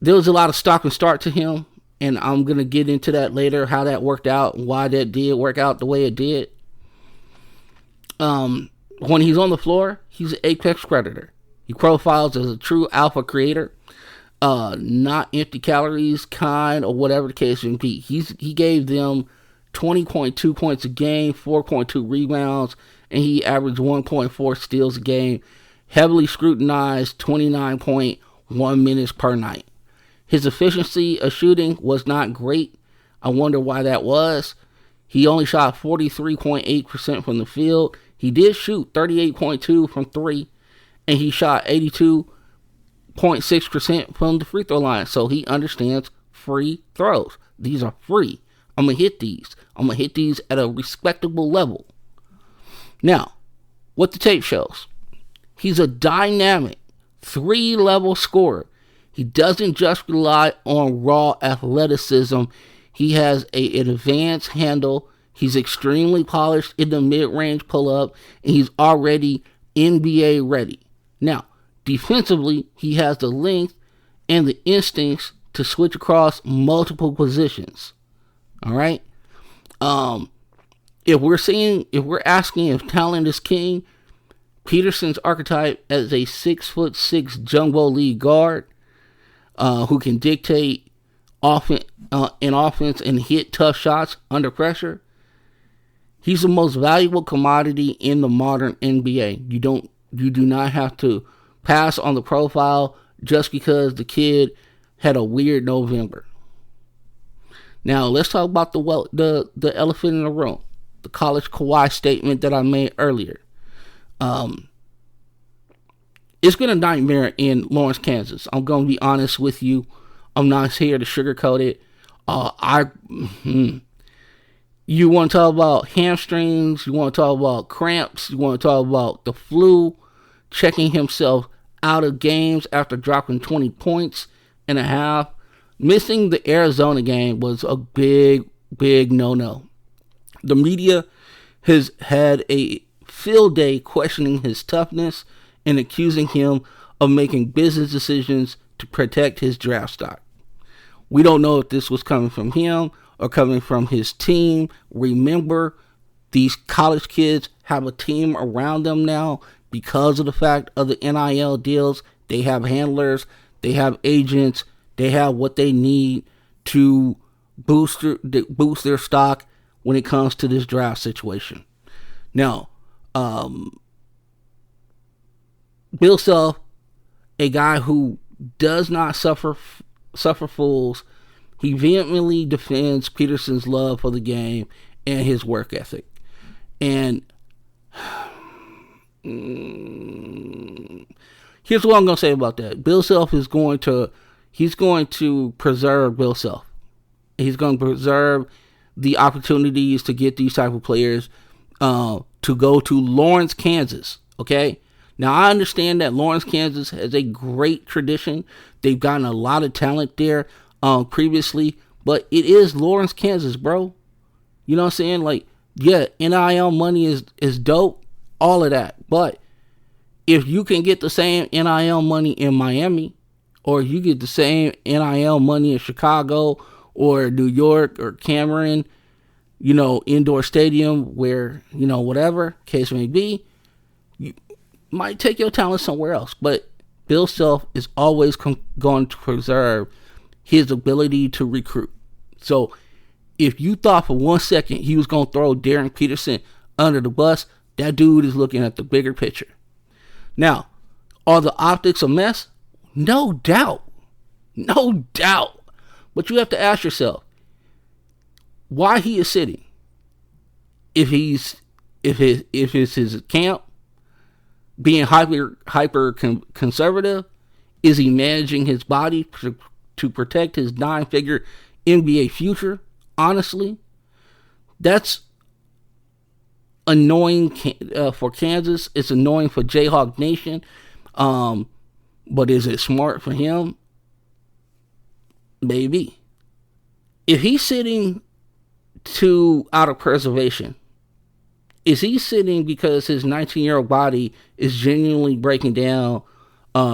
was a lot of stop and start to him, and I'm going to get into that later, how that worked out and why that did work out the way it did. When he's on the floor, he's an apex predator. He profiles as a true alpha creator, not empty calories kind, or whatever the case may be. He gave them 20.2 points a game, 4.2 rebounds, and he averaged 1.4 steals a game. Heavily scrutinized, 29.1 minutes per night. His efficiency of shooting was not great. I wonder why that was. He only shot 43.8% from the field. He did shoot 38.2% from 3, and he shot 82.6% from the free throw line. So he understands free throws. These are free. I'm going to hit these. I'm going to hit these at a respectable level. Now, what the tape shows, he's a dynamic 3-level scorer. He doesn't just rely on raw athleticism. He has an advanced handle. He's extremely polished in the mid-range pull-up, and he's already NBA ready. Now, defensively, he has the length and the instincts to switch across multiple positions. All right? If we're asking if talent is king, Peterson's archetype as a 6'6" jumbo league guard who can dictate offense and hit tough shots under pressure. He's the most valuable commodity in the modern NBA. You do not have to pass on the profile just because the kid had a weird November. Now let's talk about the elephant in the room. The college Kawhi statement that I made earlier. It's been a nightmare in Lawrence, Kansas. I'm going to be honest with you. I'm not here to sugarcoat it. You want to talk about hamstrings. You want to talk about cramps. You want to talk about the flu. Checking himself out of games after dropping 20 points and a half. Missing the Arizona game was a big, big no-no. The media has had a field day questioning his toughness and accusing him of making business decisions to protect his draft stock. We don't know if this was coming from him or coming from his team. Remember, these college kids have a team around them now because of the fact of the NIL deals. They have handlers, they have agents, they have what they need to boost their stock when it comes to this draft situation. Now, Bill Self, a guy who does not suffer fools, he vehemently defends Peterson's love for the game and his work ethic. And here's what I'm going to say about that. Bill Self is going to preserve Bill Self. He's going to preserve the opportunities to get these type of players to go to Lawrence, Kansas. Okay? Now, I understand that Lawrence, Kansas has a great tradition. They've gotten a lot of talent there previously, but it is Lawrence, Kansas, bro. You know what I'm saying? Like, yeah, NIL money is dope, all of that. But if you can get the same NIL money in Miami, or you get the same NIL money in Chicago or New York or Cameron, indoor stadium where, whatever case may be, you might take your talent somewhere else. But Bill Self is always going to preserve his ability to recruit. So if you thought for 1 second he was going to throw Darren Peterson under the bus, that dude is looking at the bigger picture. Now, are the optics a mess? No doubt. No doubt. But you have to ask yourself why he is sitting. If it's his camp being hyper conservative, is he managing his body to protect his 9-figure NBA future? Honestly, that's annoying for Kansas. It's annoying for Jayhawk Nation. But is it smart for him? Maybe. If he's sitting out of preservation, is he sitting because his 19-year-old body is genuinely breaking down,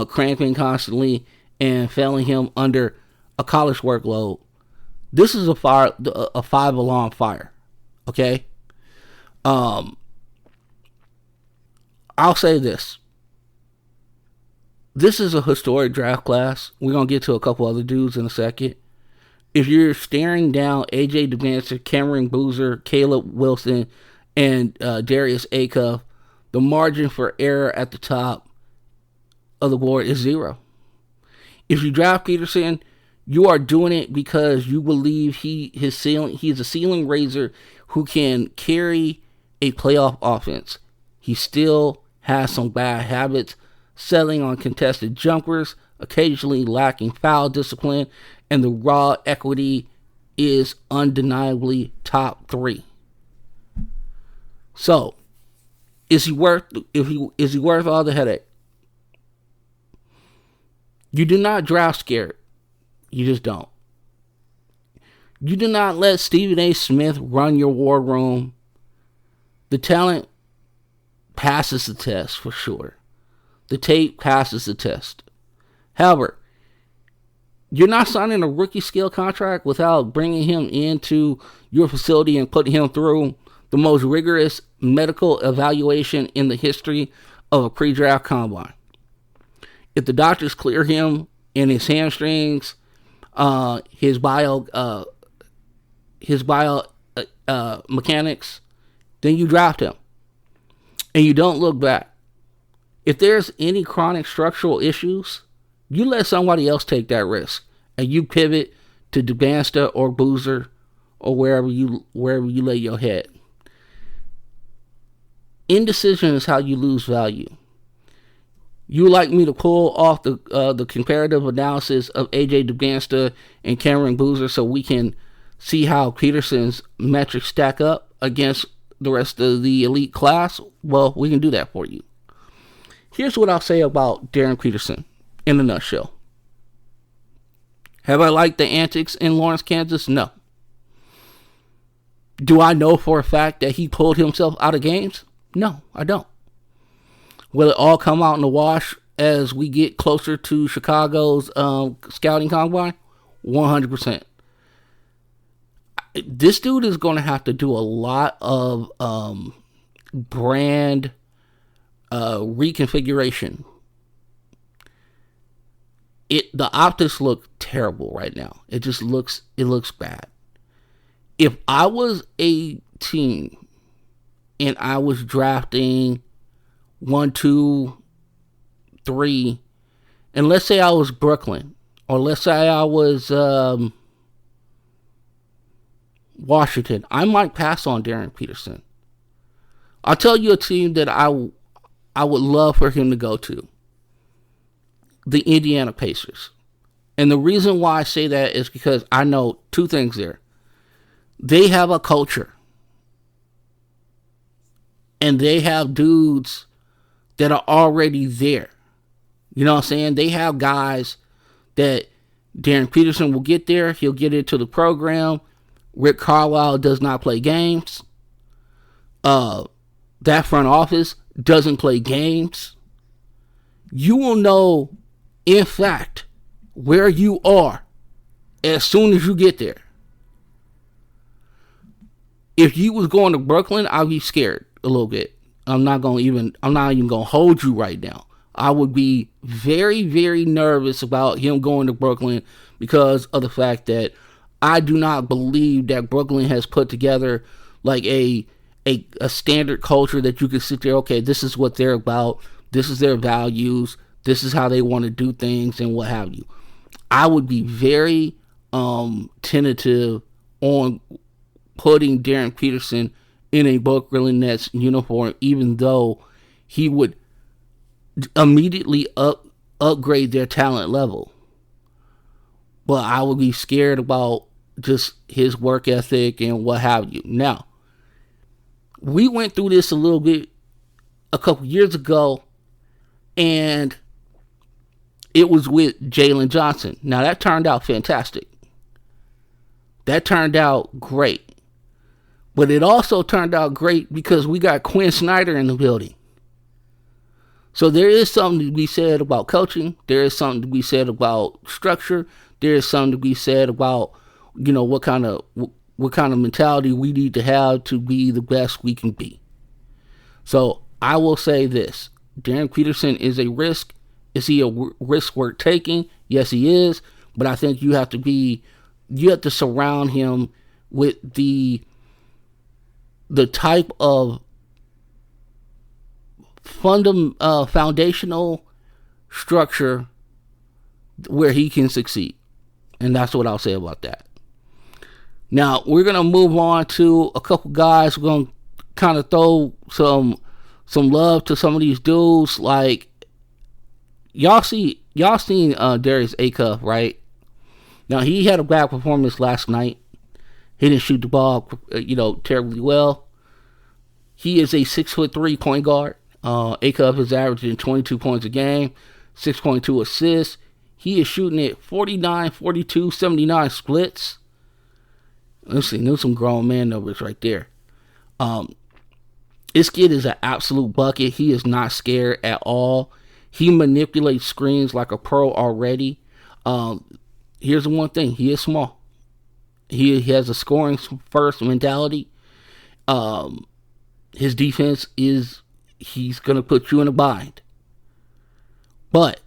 cramping constantly, and failing him under a college workload? This is a 5-alarm fire. Okay? I'll say this. This is a historic draft class. We're going to get to a couple other dudes in a second. If you're staring down AJ Devanster, Cameron Boozer, Caleb Wilson, and Darius Acuff, the margin for error at the top of the board is 0. If you draft Peterson, you are doing it because you believe he's a ceiling raiser who can carry a playoff offense. He still has some bad habits, settling on contested jumpers, occasionally lacking foul discipline, and the raw equity is undeniably top 3. So, is he worth all the headache? You do not draft scared. You just don't. You do not let Stephen A. Smith run your war room. The talent passes the test for sure. The tape passes the test. However, you're not signing a rookie scale contract without bringing him into your facility and putting him through the most rigorous medical evaluation in the history of a pre-draft combine. If the doctors clear him in his hamstrings, his bio mechanics, then you draft him. And you don't look back. If there's any chronic structural issues, you let somebody else take that risk, and you pivot to Devanster or Boozer or wherever you lay your head. Indecision is how you lose value. You like me to pull off the comparative analysis of AJ Devanster and Cameron Boozer so we can see how Peterson's metrics stack up against the rest of the elite class? Well, we can do that for you. Here's what I'll say about Darren Peterson in a nutshell. Have I liked the antics in Lawrence, Kansas? No. Do I know for a fact that he pulled himself out of games? No, I don't. Will it all come out in the wash as we get closer to Chicago's scouting combine? 100%. This dude is going to have to do a lot of brand reconfiguration. The optics look terrible right now. It looks bad. If I was a team and I was drafting 1, 2, 3, and let's say I was Brooklyn, or let's say I was Washington, I might pass on Darren Peterson. I'll tell you a team that I would love for him to go to. The Indiana Pacers. And the reason why I say that is because I know two things there. They have a culture. And they have dudes that are already there. You know what I'm saying? They have guys that Darren Peterson will get there. He'll get into the program. Rick Carlisle does not play games. That front office doesn't play games. You will know, in fact, where you are as soon as you get there. If you was going to Brooklyn, I'd be scared a little bit. I'm not even gonna hold you right now. I would be very, very nervous about him going to Brooklyn because of the fact that I do not believe that Brooklyn has put together like a standard culture that you can sit there, okay, this is what they're about, this is their values, this is how they want to do things and what have you. I would be very tentative on putting Darren Peterson in a Brooklyn Nets uniform, even though he would immediately upgrade their talent level. But I would be scared about just his work ethic and what have you. Now, we went through this a little bit a couple years ago, and it was with Jalen Johnson. Now, that turned out fantastic. That turned out great. But it also turned out great because we got Quinn Snyder in the building. So there is something to be said about coaching. There is something to be said about structure. There is something to be said about, what kind of mentality we need to have to be the best we can be. So I will say this. Darren Peterson is a risk. Is he a risk worth taking? Yes, he is. But I think you have to surround him with the type of foundational structure where he can succeed. And that's what I'll say about that. Now, we're going to move on to a couple guys. We're going to kind of throw some love to some of these dudes. Like, y'all seen Darius Acuff, right? Now, he had a bad performance last night. He didn't shoot the ball, terribly well. He is a 6'3" point guard. Acuff is averaging 22 points a game, 6.2 assists. He is shooting at 49, 42, 79 splits. Let's see, there's some grown man numbers right there. This kid is an absolute bucket. He is not scared at all. He manipulates screens like a pro already. Here's the one thing. He is small. He has a scoring first mentality. His defense is, he's going to put you in a bind. But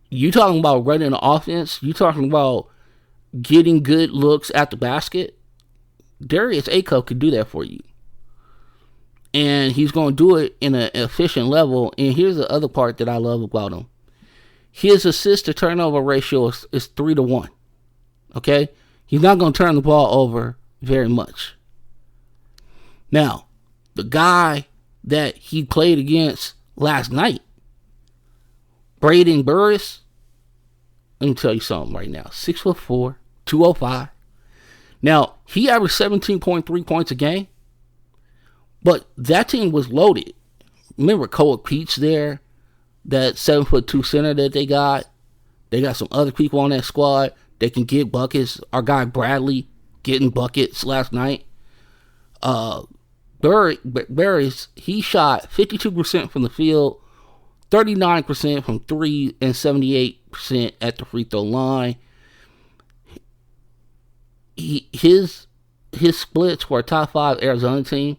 you talking about running an offense, you talking about getting good looks at the basket, Darius Acuff could do that for you. And he's going to do it in an efficient level. And here's the other part that I love about him. His assist to turnover ratio is 3-1. Okay? He's not going to turn the ball over very much. Now, the guy that he played against last night, Braden Burris, let me tell you something right now. 6'4", 205. Now, he averaged 17.3 points a game, but that team was loaded. Remember Cole Peach there, that 7'2" center that they got. They got some other people on that squad that can get buckets. Our guy Bradley getting buckets last night. But Barris, he shot 52% from the field, 39% from three, and 78% at the free throw line. His splits were a top 5 Arizona team,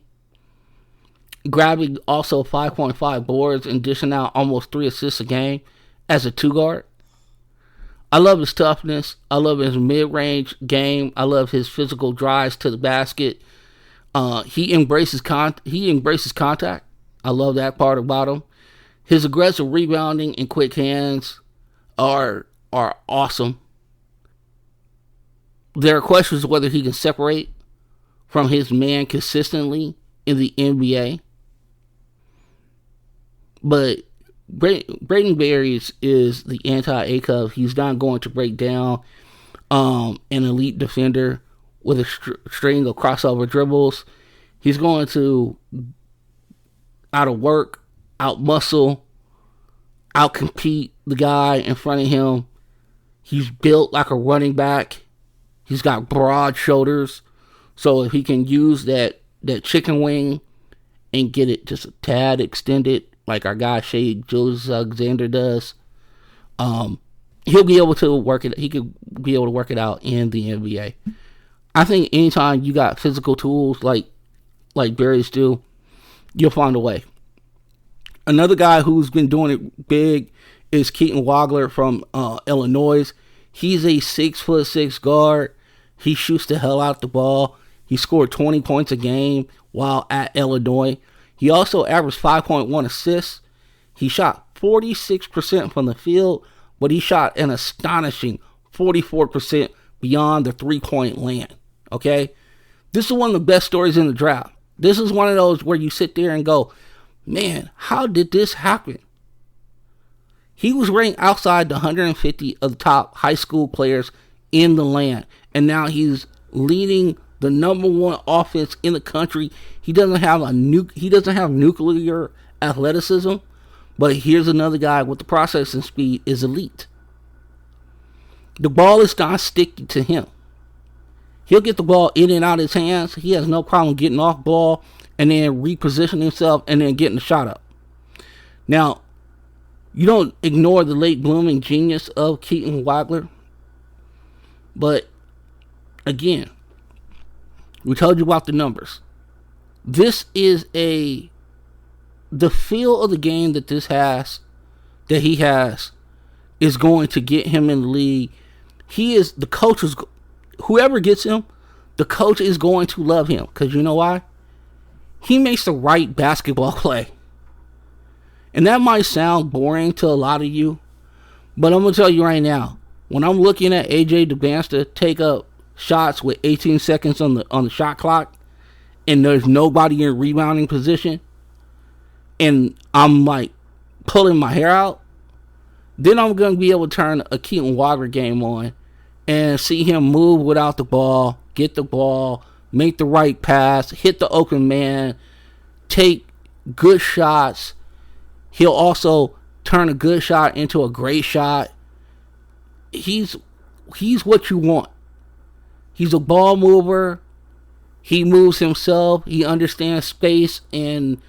grabbing also 5.5 boards and dishing out almost 3 assists a game as a 2 guard. I love his toughness. I love his mid-range game. I love his physical drives to the basket. He embraces contact. I love that part about him. His aggressive rebounding and quick hands are awesome. There are questions whether he can separate from his man consistently in the NBA. But Braden Berries is the anti-A-Cup. He's not going to break down an elite defender with a string of crossover dribbles. He's going to out-work, out-muscle, out-compete the guy in front of him. He's built like a running back. He's got broad shoulders. So if he can use that chicken wing and get it just a tad extended, like our guy Shea Gilgeous-Alexander does, he'll be able to work it. He could be able to work it out in the NBA. I think anytime you got physical tools like Berries do, you'll find a way. Another guy who's been doing it big is Keaton Wagler from Illinois. He's a 6'6" guard. He shoots the hell out the ball. He scored 20 points a game while at Illinois. He also averaged 5.1 assists. He shot 46% from the field, but he shot an astonishing 44% beyond the three-point land. Okay? This is one of the best stories in the draft. This is one of those where you sit there and go, man, how did this happen? He was ranked outside the 150 of the top high school players in the land, and now he's leading the number one offense in the country. He doesn't have nuclear athleticism, but here's another guy with the processing speed is elite. The ball is not sticky to him. He'll get the ball in and out of his hands. He has no problem getting off ball and then repositioning himself and then getting the shot up. Now, you don't ignore the late blooming genius of Keaton Wagler, but again, we told you about the numbers. This is the feel of the game that he has is going to get him in the league. Whoever gets him, the coach is going to love him. Because you know why? He makes the right basketball play. And that might sound boring to a lot of you, but I'm going to tell you right now, when I'm looking at AJ Devanster take up shots with 18 seconds on the shot clock, and there's nobody in rebounding position, and I'm like pulling my hair out, then I'm going to be able to turn a Keaton Wagler game on and see him move without the ball, get the ball, make the right pass, hit the open man, take good shots. He'll also turn a good shot into a great shot. He's what you want. He's a ball mover. He moves himself. He understands space and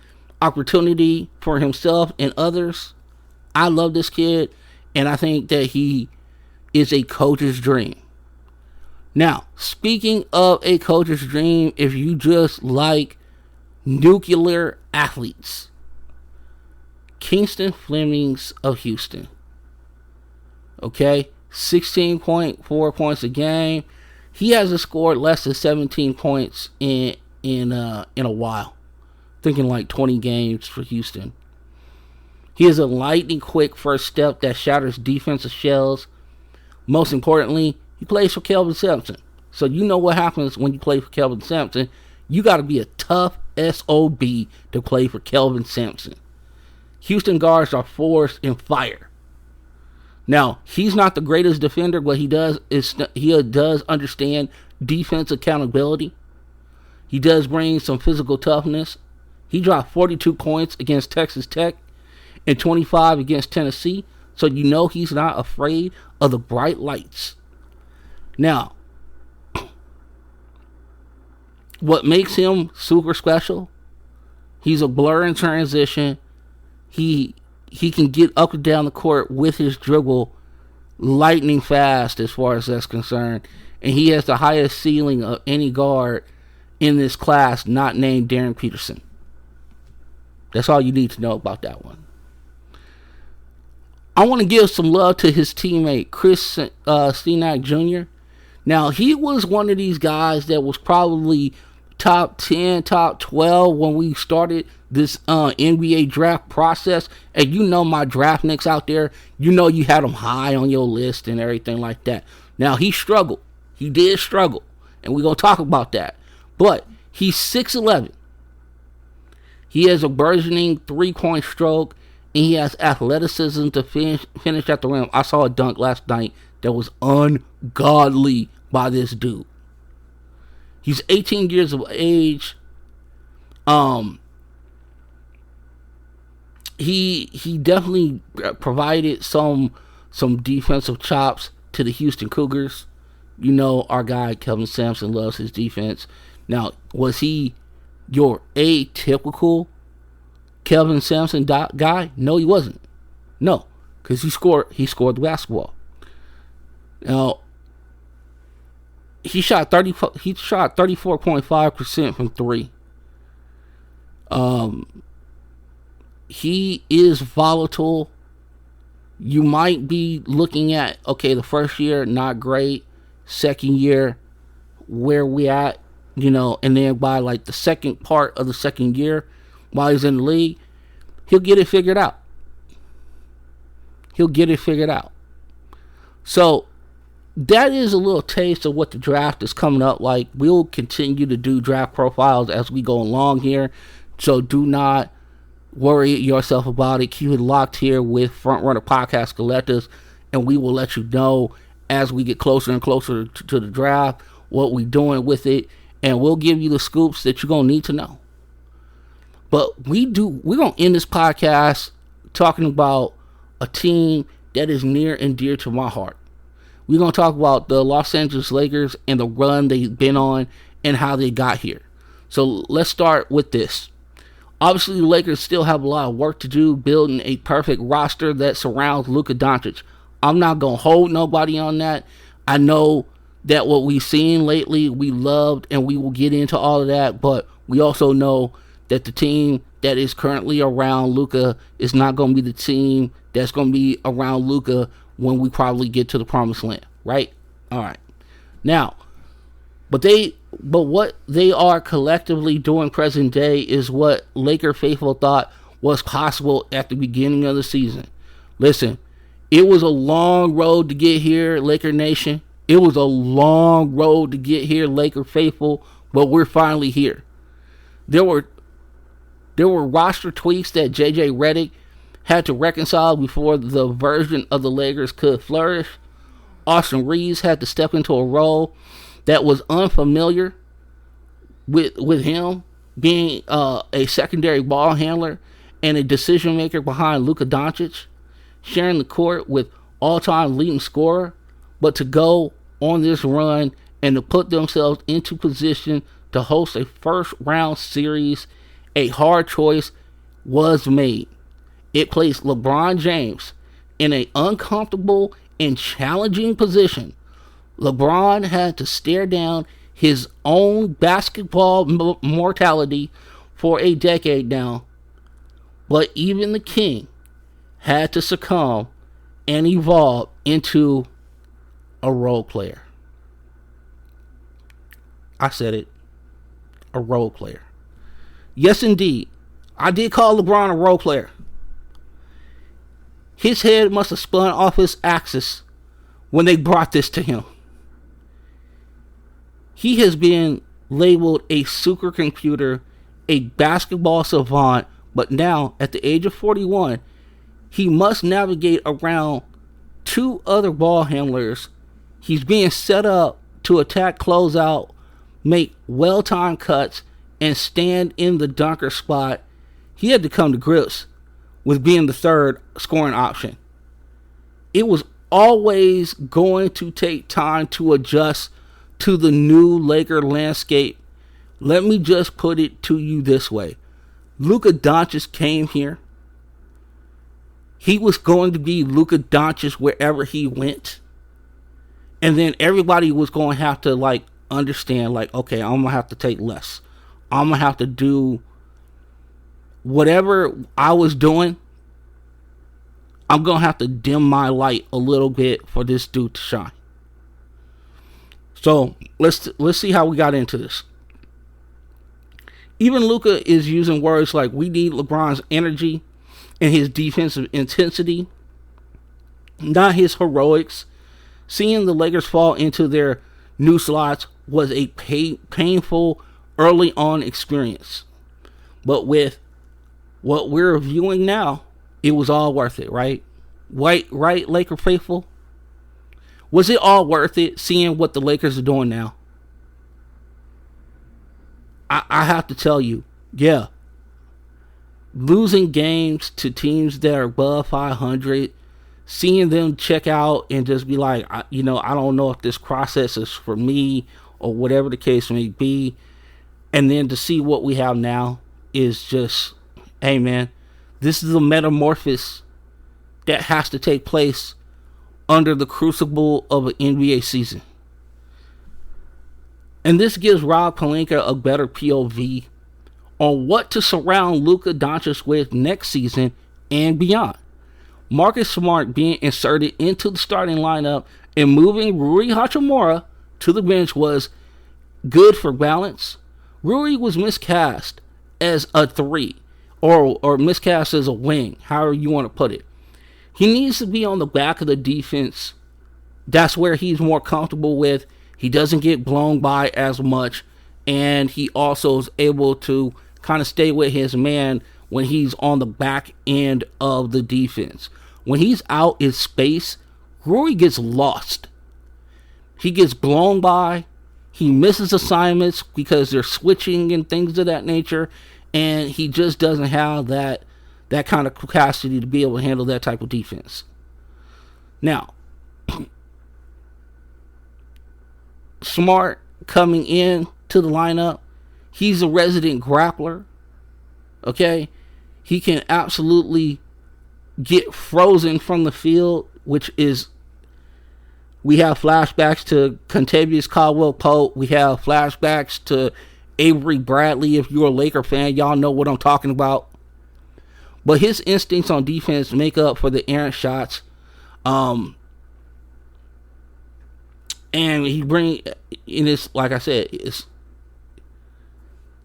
opportunity for himself and others. I love this kid, and I think that he is a coach's dream. Now, speaking of a coach's dream, if you just like nuclear athletes, Kingston Flemings of Houston. Okay, 16.4 points a game. He hasn't scored less than 17 points in a while. Thinking like 20 games for Houston. He has a lightning quick first step that shatters defensive shells. Most importantly, he plays for Kelvin Sampson. So you know what happens when you play for Kelvin Sampson. You got to be a tough SOB to play for Kelvin Sampson. Houston guards are forced in fire. Now, he's not the greatest defender, but he does understand defense accountability. He does bring some physical toughness. He dropped 42 points against Texas Tech and 25 against Tennessee. So you know he's not afraid of the bright lights. Now, what makes him super special He's a blur in transition. He can get up and down the court with his dribble lightning fast as far as that's concerned. And he has the highest ceiling of any guard in this class not named Darren Peterson. That's all you need to know about that one. I want to give some love to his teammate, Chris Stenak Jr. Now, he was one of these guys that was probably top 10, top 12 when we started this NBA draft process. And you know my draft nicks out there. You know you had him high on your list and everything like that. Now, he struggled. He did struggle. And we're going to talk about that. But he's 6'11". He has a burgeoning three-point stroke. And he has athleticism to finish at the rim. I saw a dunk last night that was ungodly by this dude. He's 18 years of age. He definitely provided some defensive chops to the Houston Cougars. You know, our guy Kevin Sampson loves his defense. Now, was he your atypical Kevin Sampson guy? No, he wasn't. No, because he scored the basketball. Now, he shot 34.5% from three. He is volatile. You might be looking at, okay, the first year not great, second year where we at, you know, and then by like the second part of the second year, while he's in the league, he'll get it figured out. So that is a little taste of what the draft is coming up like. We'll continue to do draft profiles as we go along here. So do not worry yourself about it. Keep it locked here with Frontrunner Podcast Collectors, and we will let you know as we get closer and closer to the draft what we're doing with it, and we'll give you the scoops that you're going to need to know. But we're going to end this podcast talking about a team that is near and dear to my heart. We're going to talk about the Los Angeles Lakers and the run they've been on and how they got here. So let's start with this. Obviously, the Lakers still have a lot of work to do building a perfect roster that surrounds Luka Doncic. I'm not going to hold nobody on that. I know that what we've seen lately, we loved, and we will get into all of that. But we also know that the team that is currently around Luka is not going to be the team that's going to be around Luka when we probably get to the promised land, right? All right. Now, but what they are collectively doing present day is what Laker faithful thought was possible at the beginning of the season. Listen, it was a long road to get here, Laker Nation. It was a long road to get here, Laker faithful, but we're finally here. There were roster tweaks that JJ Redick had to reconcile before the version of the Lakers could flourish. Austin Reaves had to step into a role that was unfamiliar with him being a secondary ball handler and a decision maker behind Luka Doncic, sharing the court with all-time leading scorer. But to go on this run and to put themselves into position to host a first-round series, a hard choice was made. It placed LeBron James in an uncomfortable and challenging position. LeBron had to stare down his own basketball mortality for a decade now. But even the king had to succumb and evolve into a role player. I said it. A role player. Yes, indeed. I did call LeBron a role player. His head must have spun off his axis when they brought this to him. He has been labeled a supercomputer, a basketball savant, but now, at the age of 41, he must navigate around two other ball handlers. He's being set up to attack closeout, make well-timed cuts, and stand in the dunker spot. He had to come to grips with being the third scoring option. It was always going to take time to adjust to the new Laker landscape. Let me just put it to you this way. Luka Doncic came here. He was going to be Luka Doncic wherever he went. And then everybody was going to have to like understand, like, okay, I'm going to have to take less. I'm going to have to do whatever I was doing. I'm going to have to dim my light a little bit for this dude to shine. So let's see how we got into this. Even Luka is using words like, we need LeBron's energy and his defensive intensity, not his heroics. Seeing the Lakers fall into their new slots was a painful early on experience. But with what we're viewing now, it was all worth it, right? Right, Laker faithful? Was it all worth it seeing what the Lakers are doing now? I have to tell you, yeah. Losing games to teams that are above 500, seeing them check out and just be like, I don't know if this process is for me or whatever the case may be. And then to see what we have now is just, hey man, this is a metamorphosis that has to take place under the crucible of an NBA season. And this gives Rob Pelinka a better POV on what to surround Luka Doncic with next season and beyond. Marcus Smart being inserted into the starting lineup and moving Rui Hachimura to the bench was good for balance. Rui was miscast as a 3 or miscast as a wing, however you want to put it. He needs to be on the back of the defense. That's where he's more comfortable with. He doesn't get blown by as much, and he also is able to kind of stay with his man when he's on the back end of the defense. When he's out in space, Rui gets lost. He gets blown by. He misses assignments because they're switching and things of that nature, and he just doesn't have that kind of capacity to be able to handle that type of defense. Now, Smart coming in to the lineup, he's a resident grappler. Okay? He can absolutely get frozen from the field, which is, we have flashbacks to Contavious Caldwell-Pope. We have flashbacks to Avery Bradley. If you're a Laker fan, y'all know what I'm talking about. But his instincts on defense make up for the errant shots. And he bring in this, like I said,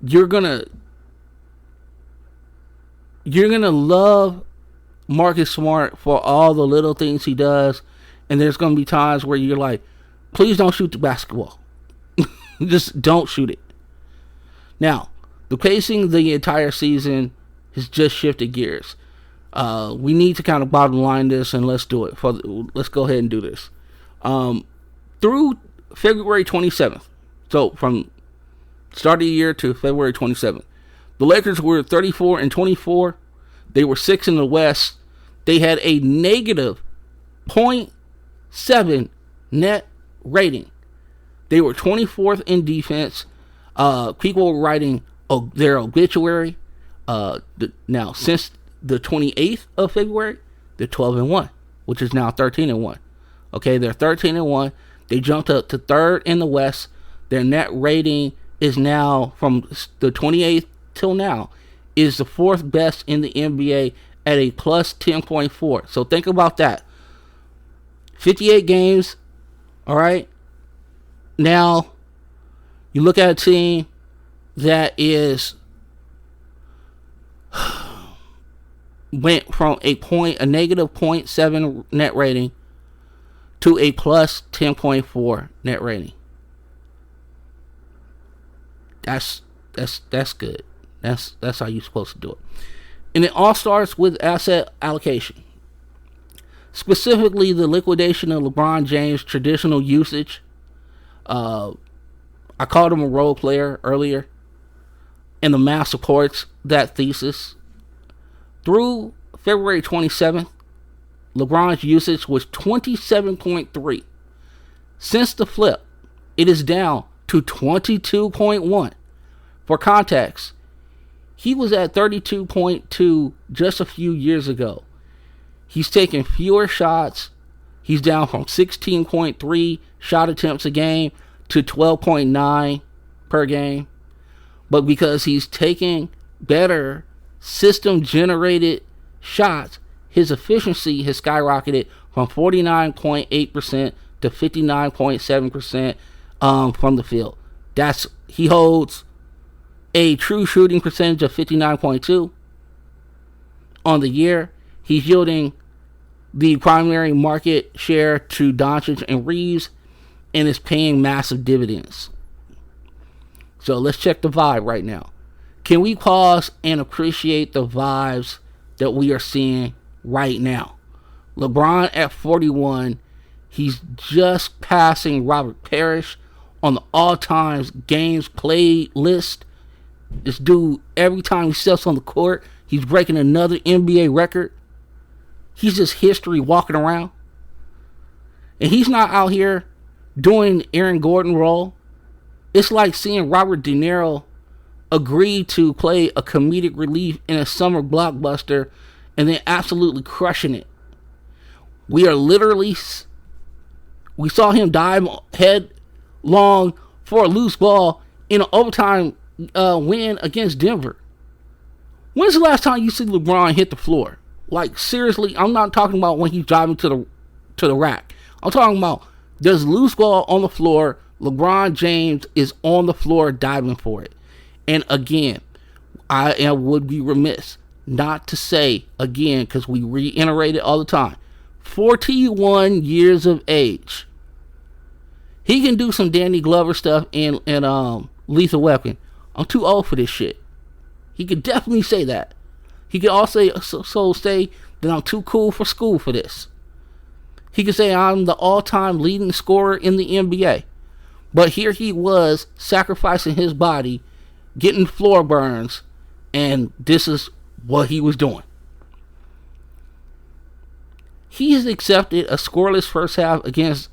you're gonna love Marcus Smart for all the little things he does, and there's gonna be times where you're like, please don't shoot the basketball. Just don't shoot it. Now, the pacing the entire season has just shifted gears. We need to kind of bottom line this, and let's do it. Let's go ahead and do this. Through February 27th, so from start of the year to February 27th, the Lakers were 34-24. They were 6th in the West. They had a negative 0.7 net rating. They were 24th in defense. People were writing their obituary. Now, since the 28th of February, they're 12-1, which is now 13-1. Okay, they're 13-1. They jumped up to 3rd in the West. Their net rating is now, from the 28th till now, is the 4th best in the NBA at a plus 10.4. So think about that. 58 games, all right? Now, you look at a team that went from a negative 0.7 net rating to a plus 10.4 net rating. That's good. That's how you're supposed to do it. And it all starts with asset allocation. Specifically, the liquidation of LeBron James' traditional usage. I called him a role player earlier, and the math supports that thesis. Through February 27th, LeBron's usage was 27.3. Since the flip, it is down to 22.1. For context, He was at 32.2 just a few years ago. He's taking fewer shots. He's down from 16.3 shot attempts a game to 12.9 per game. But because he's taking better system-generated shots, his efficiency has skyrocketed from 49.8% to 59.7% from the field. He holds a true shooting percentage of 59.2 on the year. He's yielding the primary market share to Doncic and Reaves and is paying massive dividends. So let's check the vibe right now. Can we pause and appreciate the vibes that we are seeing right now? LeBron at 41. He's just passing Robert Parrish on the all-time games played list. This dude, every time he steps on the court, he's breaking another NBA record. He's just history walking around. And he's not out here doing Aaron Gordon role. It's like seeing Robert De Niro agree to play a comedic relief in a summer blockbuster and then absolutely crushing it. We saw him dive headlong for a loose ball in an overtime win against Denver. When's the last time you see LeBron hit the floor? Like, seriously, I'm not talking about when he's driving to the rack. I'm talking about there's a loose ball on the floor. LeBron James is on the floor diving for it. And again, I would be remiss not to say again, because we reiterate it all the time, 41 years of age. He can do some Danny Glover stuff in Lethal Weapon. I'm too old for this shit. He could definitely say that. He could also say that I'm too cool for school for this. He could say I'm the all-time leading scorer in the NBA. But here he was sacrificing his body, getting floor burns, and this is what he was doing. He has accepted a scoreless first half against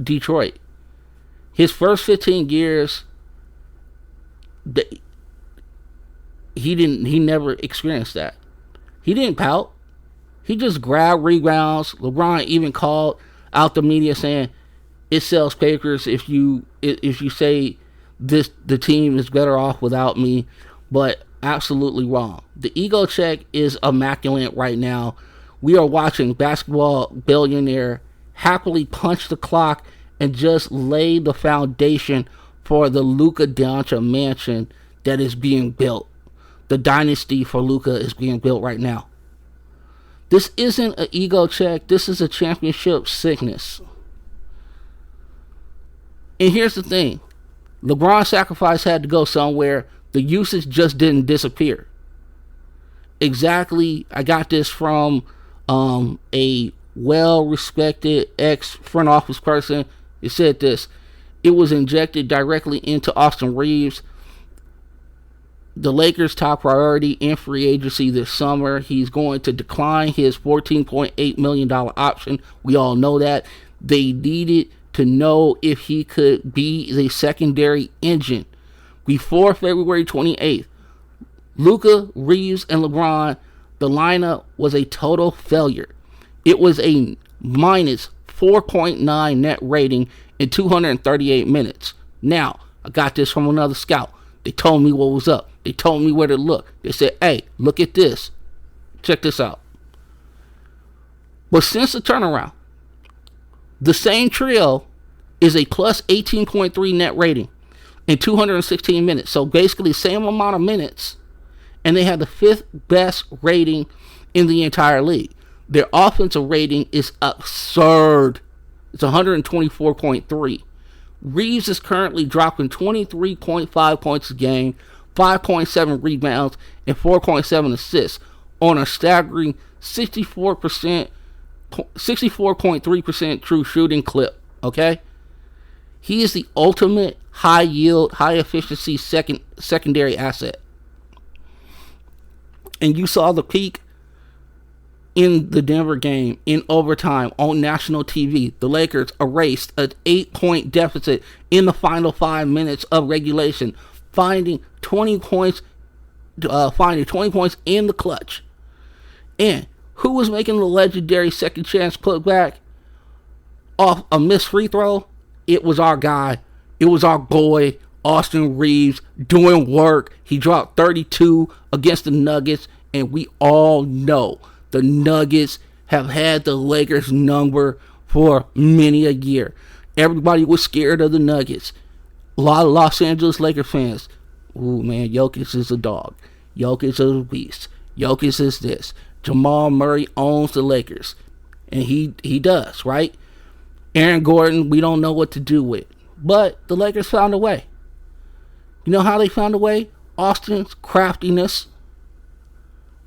Detroit. His first 15 years, he never experienced that. He didn't pout. He just grabbed rebounds. LeBron even called out the media saying it sells papers if you say the team is better off without me, but absolutely wrong. The ego check is immaculate right now. We are watching basketball billionaire happily punch the clock and just lay the foundation for the Luka Doncic mansion that is being built. The dynasty for Luka is being built right now. This isn't an ego check. This is a championship sickness. And here's the thing. LeBron's sacrifice had to go somewhere. The usage just didn't disappear. Exactly. I got this from a well-respected ex-front office person. It said this. It was injected directly into Austin Reaves, the Lakers' top priority in free agency this summer. He's going to decline his $14.8 million option. We all know that. They needed to know if he could be the secondary engine before February 28th. Luka, Reaves, and LeBron, the lineup was a total failure. It was a minus 4.9 net rating in 238 minutes. Now, I got this from another scout. They told me what was up. They told me where to look. They said, hey, look at this. Check this out. But since the turnaround, the same trio is a plus 18.3 net rating in 216 minutes. So basically the same amount of minutes, and they have the fifth best rating in the entire league. Their offensive rating is absurd. It's 124.3. Reaves is currently dropping 23.5 points a game, 5.7 rebounds, and 4.7 assists on a staggering 64.3% true shooting clip. Okay? He is the ultimate high yield, high efficiency secondary asset. And you saw the peak in the Denver game in overtime on national TV. The Lakers erased an 8-point deficit in the final 5 minutes of regulation, finding 20 points finding 20 points in the clutch. And who was making the legendary second chance putback off a missed free throw? It was our guy. It was our boy, Austin Reaves, doing work. He dropped 32 against the Nuggets, and we all know the Nuggets have had the Lakers number for many a year. Everybody was scared of the Nuggets. A lot of Los Angeles Lakers fans, ooh man, Jokic is a dog. Jokic is a beast. Jokic is this. Jamal Murray owns the Lakers. And he does, right? Aaron Gordon, we don't know what to do with. But the Lakers found a way. You know how they found a way? Austin's craftiness.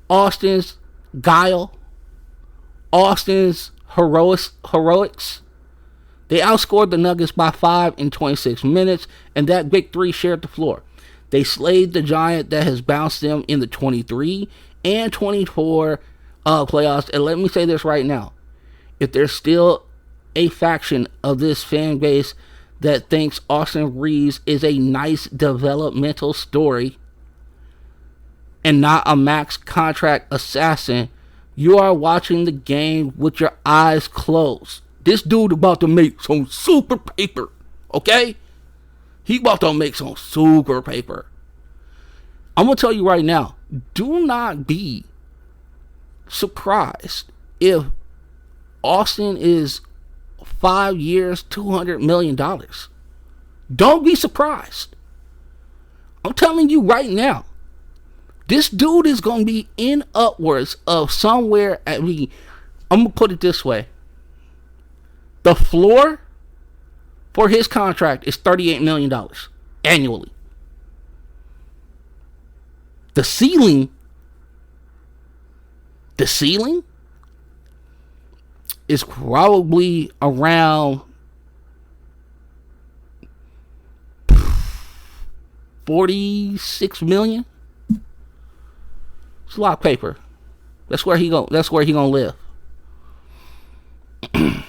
Austin's guile. Austin's heroics. They outscored the Nuggets by 5 in 26 minutes, and that big three shared the floor. They slayed the giant that has bounced them in the 23 and 24 playoffs. And let me say this right now. If there's still a faction of this fan base that thinks Austin Reaves is a nice developmental story and not a max contract assassin, you are watching the game with your eyes closed. This dude about to make some super paper, okay? He about to make some super paper. I'm going to tell you right now, do not be surprised if Austin is 5 years, $200 million. Don't be surprised. I'm telling you right now, this dude is going to be in upwards of somewhere I'm going to put it this way. The floor for his contract is $38 million annually. The ceiling is probably around $46 million. It's a lot of paper. That's where he gonna live. I'll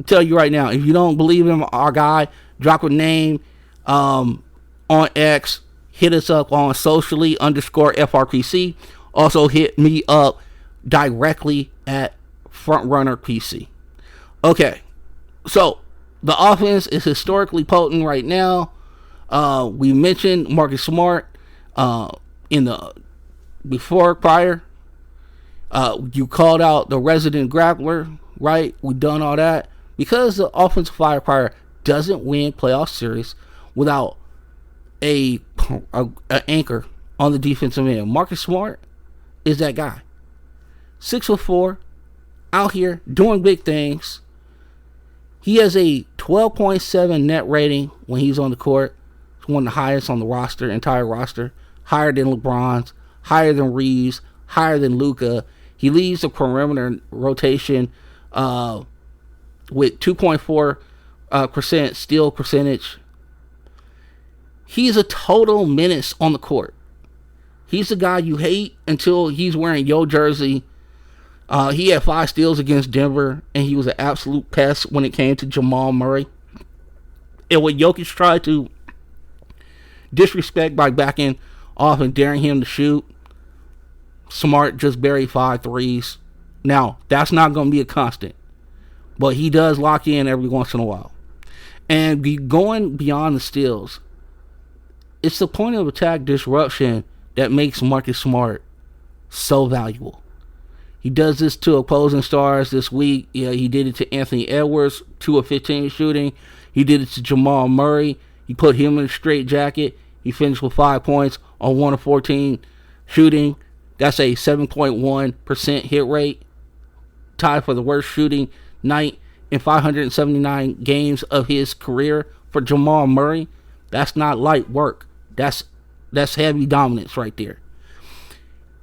tell you right now, if you don't believe him, our guy, drop a name on X, hit us up on socially _FRPC. Also hit me up directly at FrontRunnerPC. Okay, so the offense is historically potent right now. We mentioned Marcus Smart in the prior. You called out the resident grappler, right? We done all that because the offensive firepower doesn't win playoff series without a anchor on the defensive end. Marcus Smart is that guy. 6'4", out here doing big things. He has a 12.7 net rating when he's on the court. It's one of the highest on the roster, entire roster. Higher than LeBron's, higher than Reaves, higher than Luka. He leads the perimeter rotation with 2.4% steal percentage. He's a total menace on the court. He's the guy you hate until he's wearing your jersey. He had 5 steals against Denver, and he was an absolute pest when it came to Jamal Murray. And when Jokic tried to disrespect by backing off and daring him to shoot, Smart just buried 5 threes. Now, that's not going to be a constant, but he does lock in every once in a while. And going beyond the steals, it's the point of attack disruption that makes Marcus Smart so valuable. He does this to opposing stars this week. Yeah, he did it to Anthony Edwards, 2 of 15 shooting. He did it to Jamal Murray. He put him in a straight jacket. He finished with 5 points on 1 of 14 shooting. That's a 7.1% hit rate. Tied for the worst shooting night in 579 games of his career for Jamal Murray. That's not light work. That's heavy dominance right there.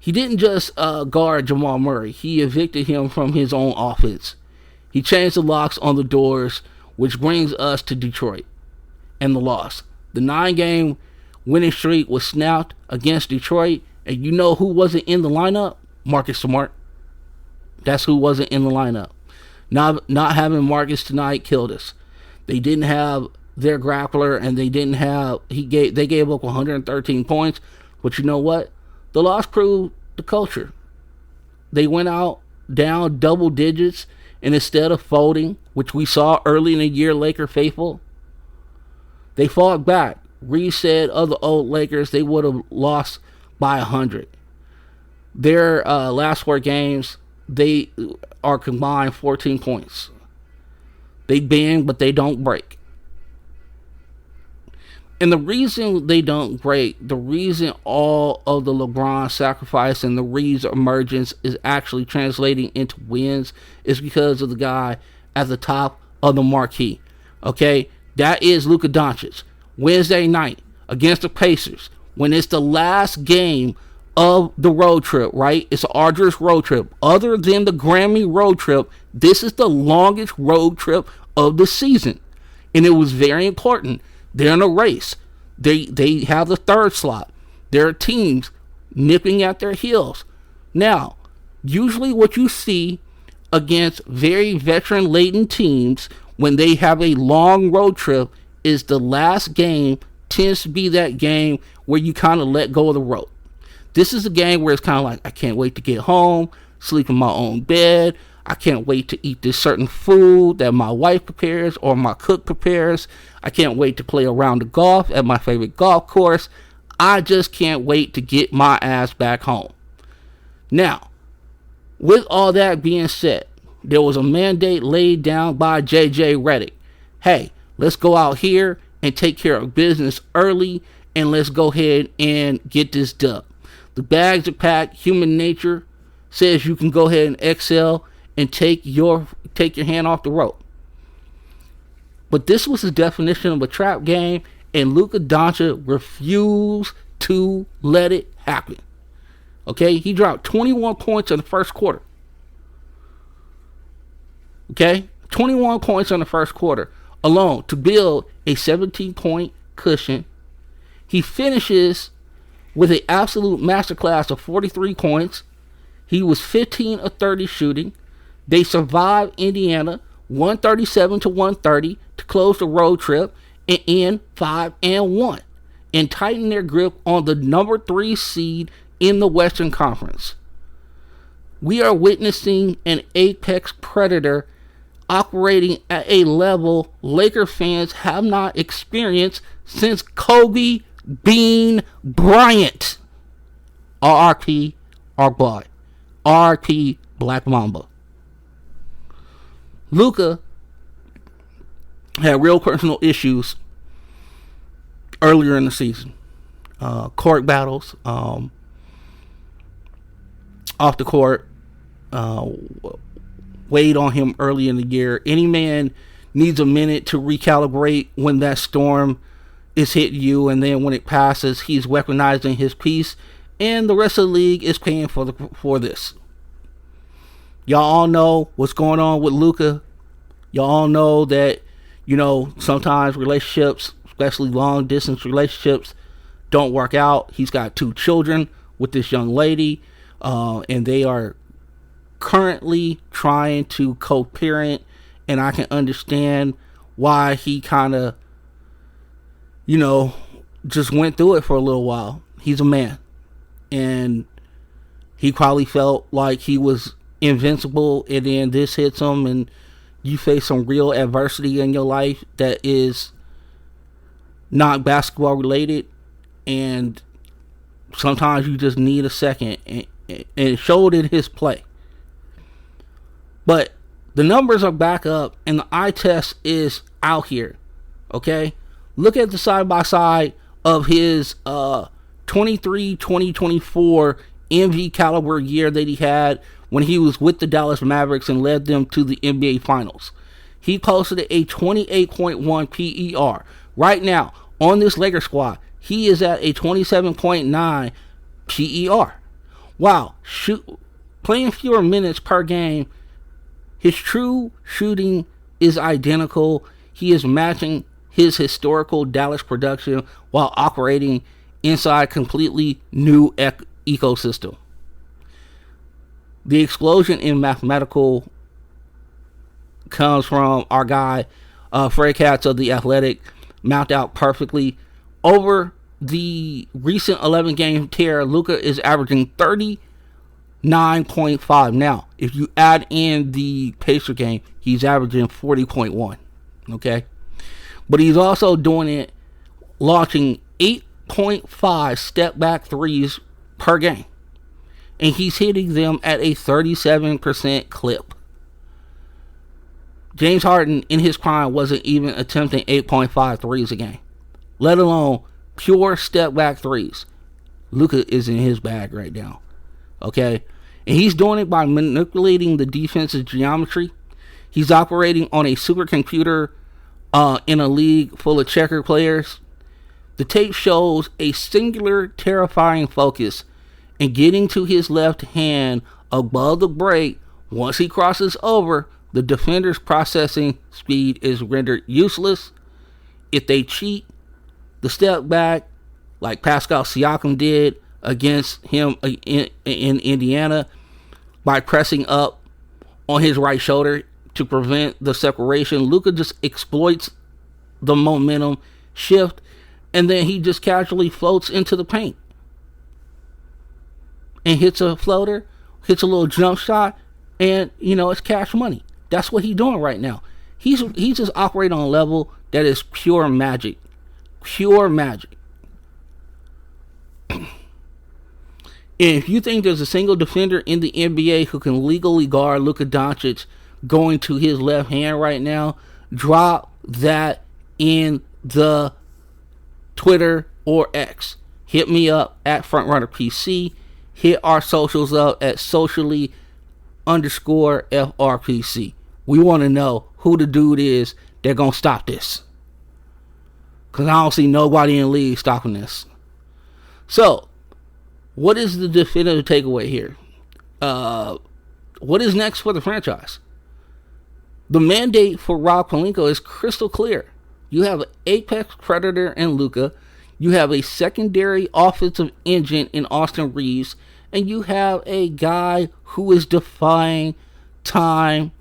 He didn't just guard Jamal Murray. He evicted him from his own offense. He changed the locks on the doors, which brings us to Detroit and the loss. The 9-game winning streak was snapped against Detroit, and you know who wasn't in the lineup? Marcus Smart. That's who wasn't in the lineup. Not having Marcus tonight killed us. They didn't have their grappler, and they gave up 113 points. But you know what? The loss proved the culture. They went out down double digits, and instead of folding, which we saw early in the year, Laker faithful, they fought back. Reaves said of the old Lakers, they would have lost by 100. Their last 4 games, they are combined 14 points. They bend, but they don't break. And the reason they don't break, the reason all of the LeBron sacrifice and the Reaves emergence is actually translating into wins is because of the guy at the top of the marquee. Okay? That is Luka Doncic. Wednesday night against the Pacers, when it's the last game of the road trip, right? It's an arduous road trip. Other than the Grammy road trip, this is the longest road trip of the season. And it was very important. They're in a race. They have the third slot. There are teams nipping at their heels. Now, usually what you see against very veteran-laden teams when they have a long road trip is the last game tends to be that game where you kind of let go of the rope. This is a game where it's kind of like, I can't wait to get home, sleep in my own bed. I can't wait to eat this certain food that my wife prepares or my cook prepares. I can't wait to play a round of golf at my favorite golf course. I just can't wait to get my ass back home. Now, with all that being said, there was a mandate laid down by JJ Redick. Hey, let's go out here and take care of business early, and let's go ahead and get this done. The bags are packed. Human nature says you can go ahead and excel and take your hand off the rope. But this was the definition of a trap game, and Luka Doncic refused to let it happen. Okay, he dropped 21 points in the first quarter. Okay, 21 points in the first quarter alone to build a 17-point cushion. He finishes with an absolute masterclass of 43 points. He was 15 of 30 shooting. They survived Indiana 137-130 to close the road trip and end 5-1 and tighten their grip on the number 3 seed in the Western Conference. We are witnessing an apex predator operating at a level Laker fans have not experienced since Kobe Bean Bryant. RRP, our boy. RRP, Black Mamba. Luka had real personal issues earlier in the season. Court battles, off the court, weighed on him early in the year. Any man needs a minute to recalibrate when that storm is hitting you, and then when it passes, he's weaponizing his piece, and the rest of the league is paying for this. Y'all all know what's going on with Luka. Y'all all know that, sometimes relationships, especially long distance relationships, don't work out. He's got 2 children with this young lady, and they are currently trying to co-parent, and I can understand why he kind of, just went through it for a little while. He's a man, and he probably felt like he was invincible, and then this hits him, and you face some real adversity in your life that is not basketball related, and sometimes you just need a second, and it showed in his play. But the numbers are back up, and the eye test is out here. Okay? Look at the side-by-side of his 23-2024 MV caliber year that he had when he was with the Dallas Mavericks and led them to the NBA Finals. He posted a 28.1 PER. Right now, on this Lakers squad, he is at a 27.9 PER. Wow. Playing fewer minutes per game, his true shooting is identical. He is matching his historical Dallas production while operating inside completely new ecosystem. The explosion in mathematical comes from our guy, Fred Katz of The Athletic. mapped out perfectly. Over the recent 11-game tear, Luka is averaging 39.5. Now, if you add in the Pacer game, he's averaging 40.1. Okay? But he's also doing it, launching 8.5 step-back threes per game. And he's hitting them at a 37% clip. James Harden, in his prime, wasn't even attempting 8.5 threes a game, let alone pure step-back threes. Luka is in his bag right now. Okay? And he's doing it by manipulating the defensive geometry. He's operating on a supercomputer in a league full of checker players. The tape shows a singular, terrifying focus and getting to his left hand above the break. Once he crosses over, the defender's processing speed is rendered useless. If they cheat the step back, like Pascal Siakam did against him in Indiana, by pressing up on his right shoulder to prevent the separation, Luka just exploits the momentum shift, and then he just casually floats into the paint and hits a floater, hits a little jump shot, and, it's cash money. That's what he's doing right now. He's just operating on a level that is pure magic. Pure magic. If you think there's a single defender in the NBA who can legally guard Luka Doncic going to his left hand right now, drop that in the Twitter or X. Hit me up at FrontRunnerPC. Hit our socials up at socially_FRPC. We want to know who the dude is that gonna stop this. Because I don't see nobody in the league stopping this. So, what is the definitive takeaway here? What is next for the franchise? The mandate for Rob Pelinka is crystal clear. You have an apex predator in Luka. You have a secondary offensive engine in Austin Reaves. And you have a guy who is defying time.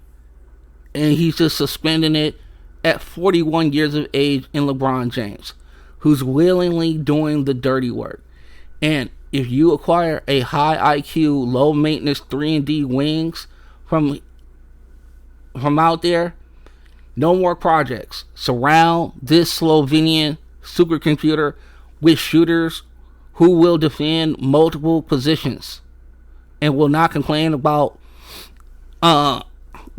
And he's just suspending it at 41 years of age in LeBron James, who's willingly doing the dirty work. And if you acquire a high IQ, low maintenance 3-and-D wings from out there, no more projects. Surround this Slovenian supercomputer with shooters who will defend multiple positions and will not complain about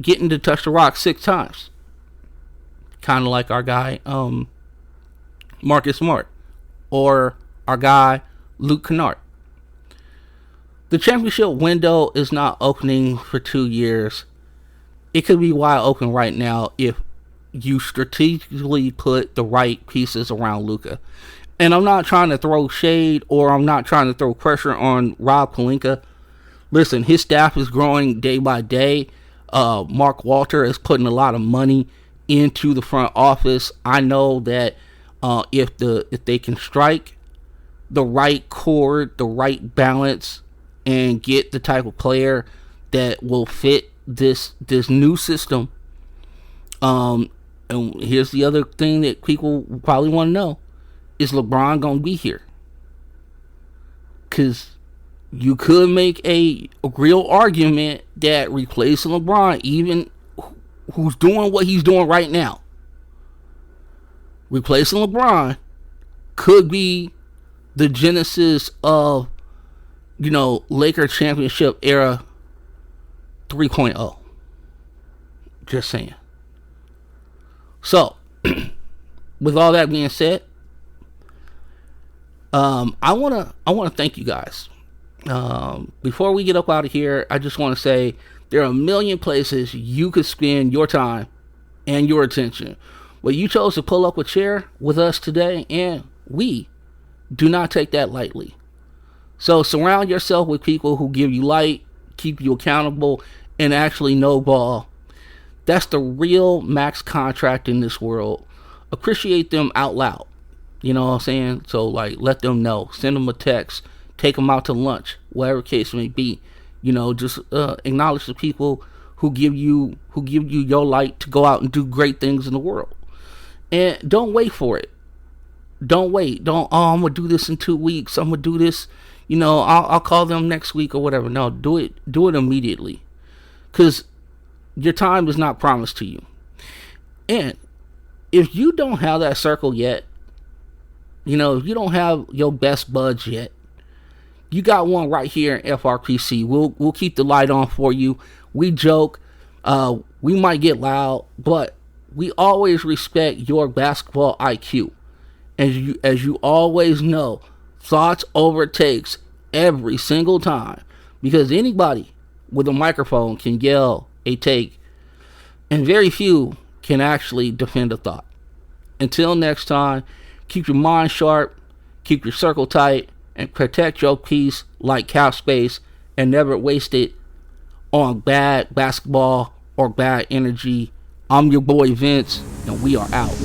getting to touch the rock 6 times. Kind of like our guy Marcus Smart or our guy Luke Kennard. The championship window is not opening for 2 years. It could be wide open right now if you strategically put the right pieces around Luka. And I'm not trying to throw shade or I'm not trying to throw pressure on Rob Pelinka. Listen, his staff is growing day by day. Mark Walter is putting a lot of money into the front office. I know that if they can strike the right chord, the right balance, and get the type of player that will fit this new system. And here's the other thing that people probably want to know. Is LeBron going to be here? Because you could make a real argument that replacing LeBron, even who's doing what he's doing right now, replacing LeBron could be the genesis of, Laker championship era 3.0. Just saying. So, with all that being said, I wanna thank you guys. Before we get up out of here, I just want to say there are a million places you could spend your time and your attention. Well, you chose to pull up a chair with us today, and we do not take that lightly. So surround yourself with people who give you light, keep you accountable, and actually know ball. That's the real max contract in this world. Appreciate them out loud. You know what I'm saying? So, let them know. Send them a text. Take them out to lunch. Whatever case may be. Just acknowledge the people who give you your light to go out and do great things in the world. And don't wait for it. Don't wait. Oh, I'm going to do this in 2 weeks. I'm going to do this. I'll call them next week or whatever. No, do it immediately. Because your time is not promised to you. And if you don't have that circle yet, if you don't have your best buds yet, you got one right here in FRPC. We'll keep the light on for you. We joke. We might get loud, but we always respect your basketball IQ. As you always know, thoughts overtakes every single time. Because anybody with a microphone can yell a take, and very few can actually defend a thought. Until next time, keep your mind sharp, keep your circle tight, and protect your peace like cap space, and never waste it on bad basketball or bad energy. I'm your boy Vince, and we are out.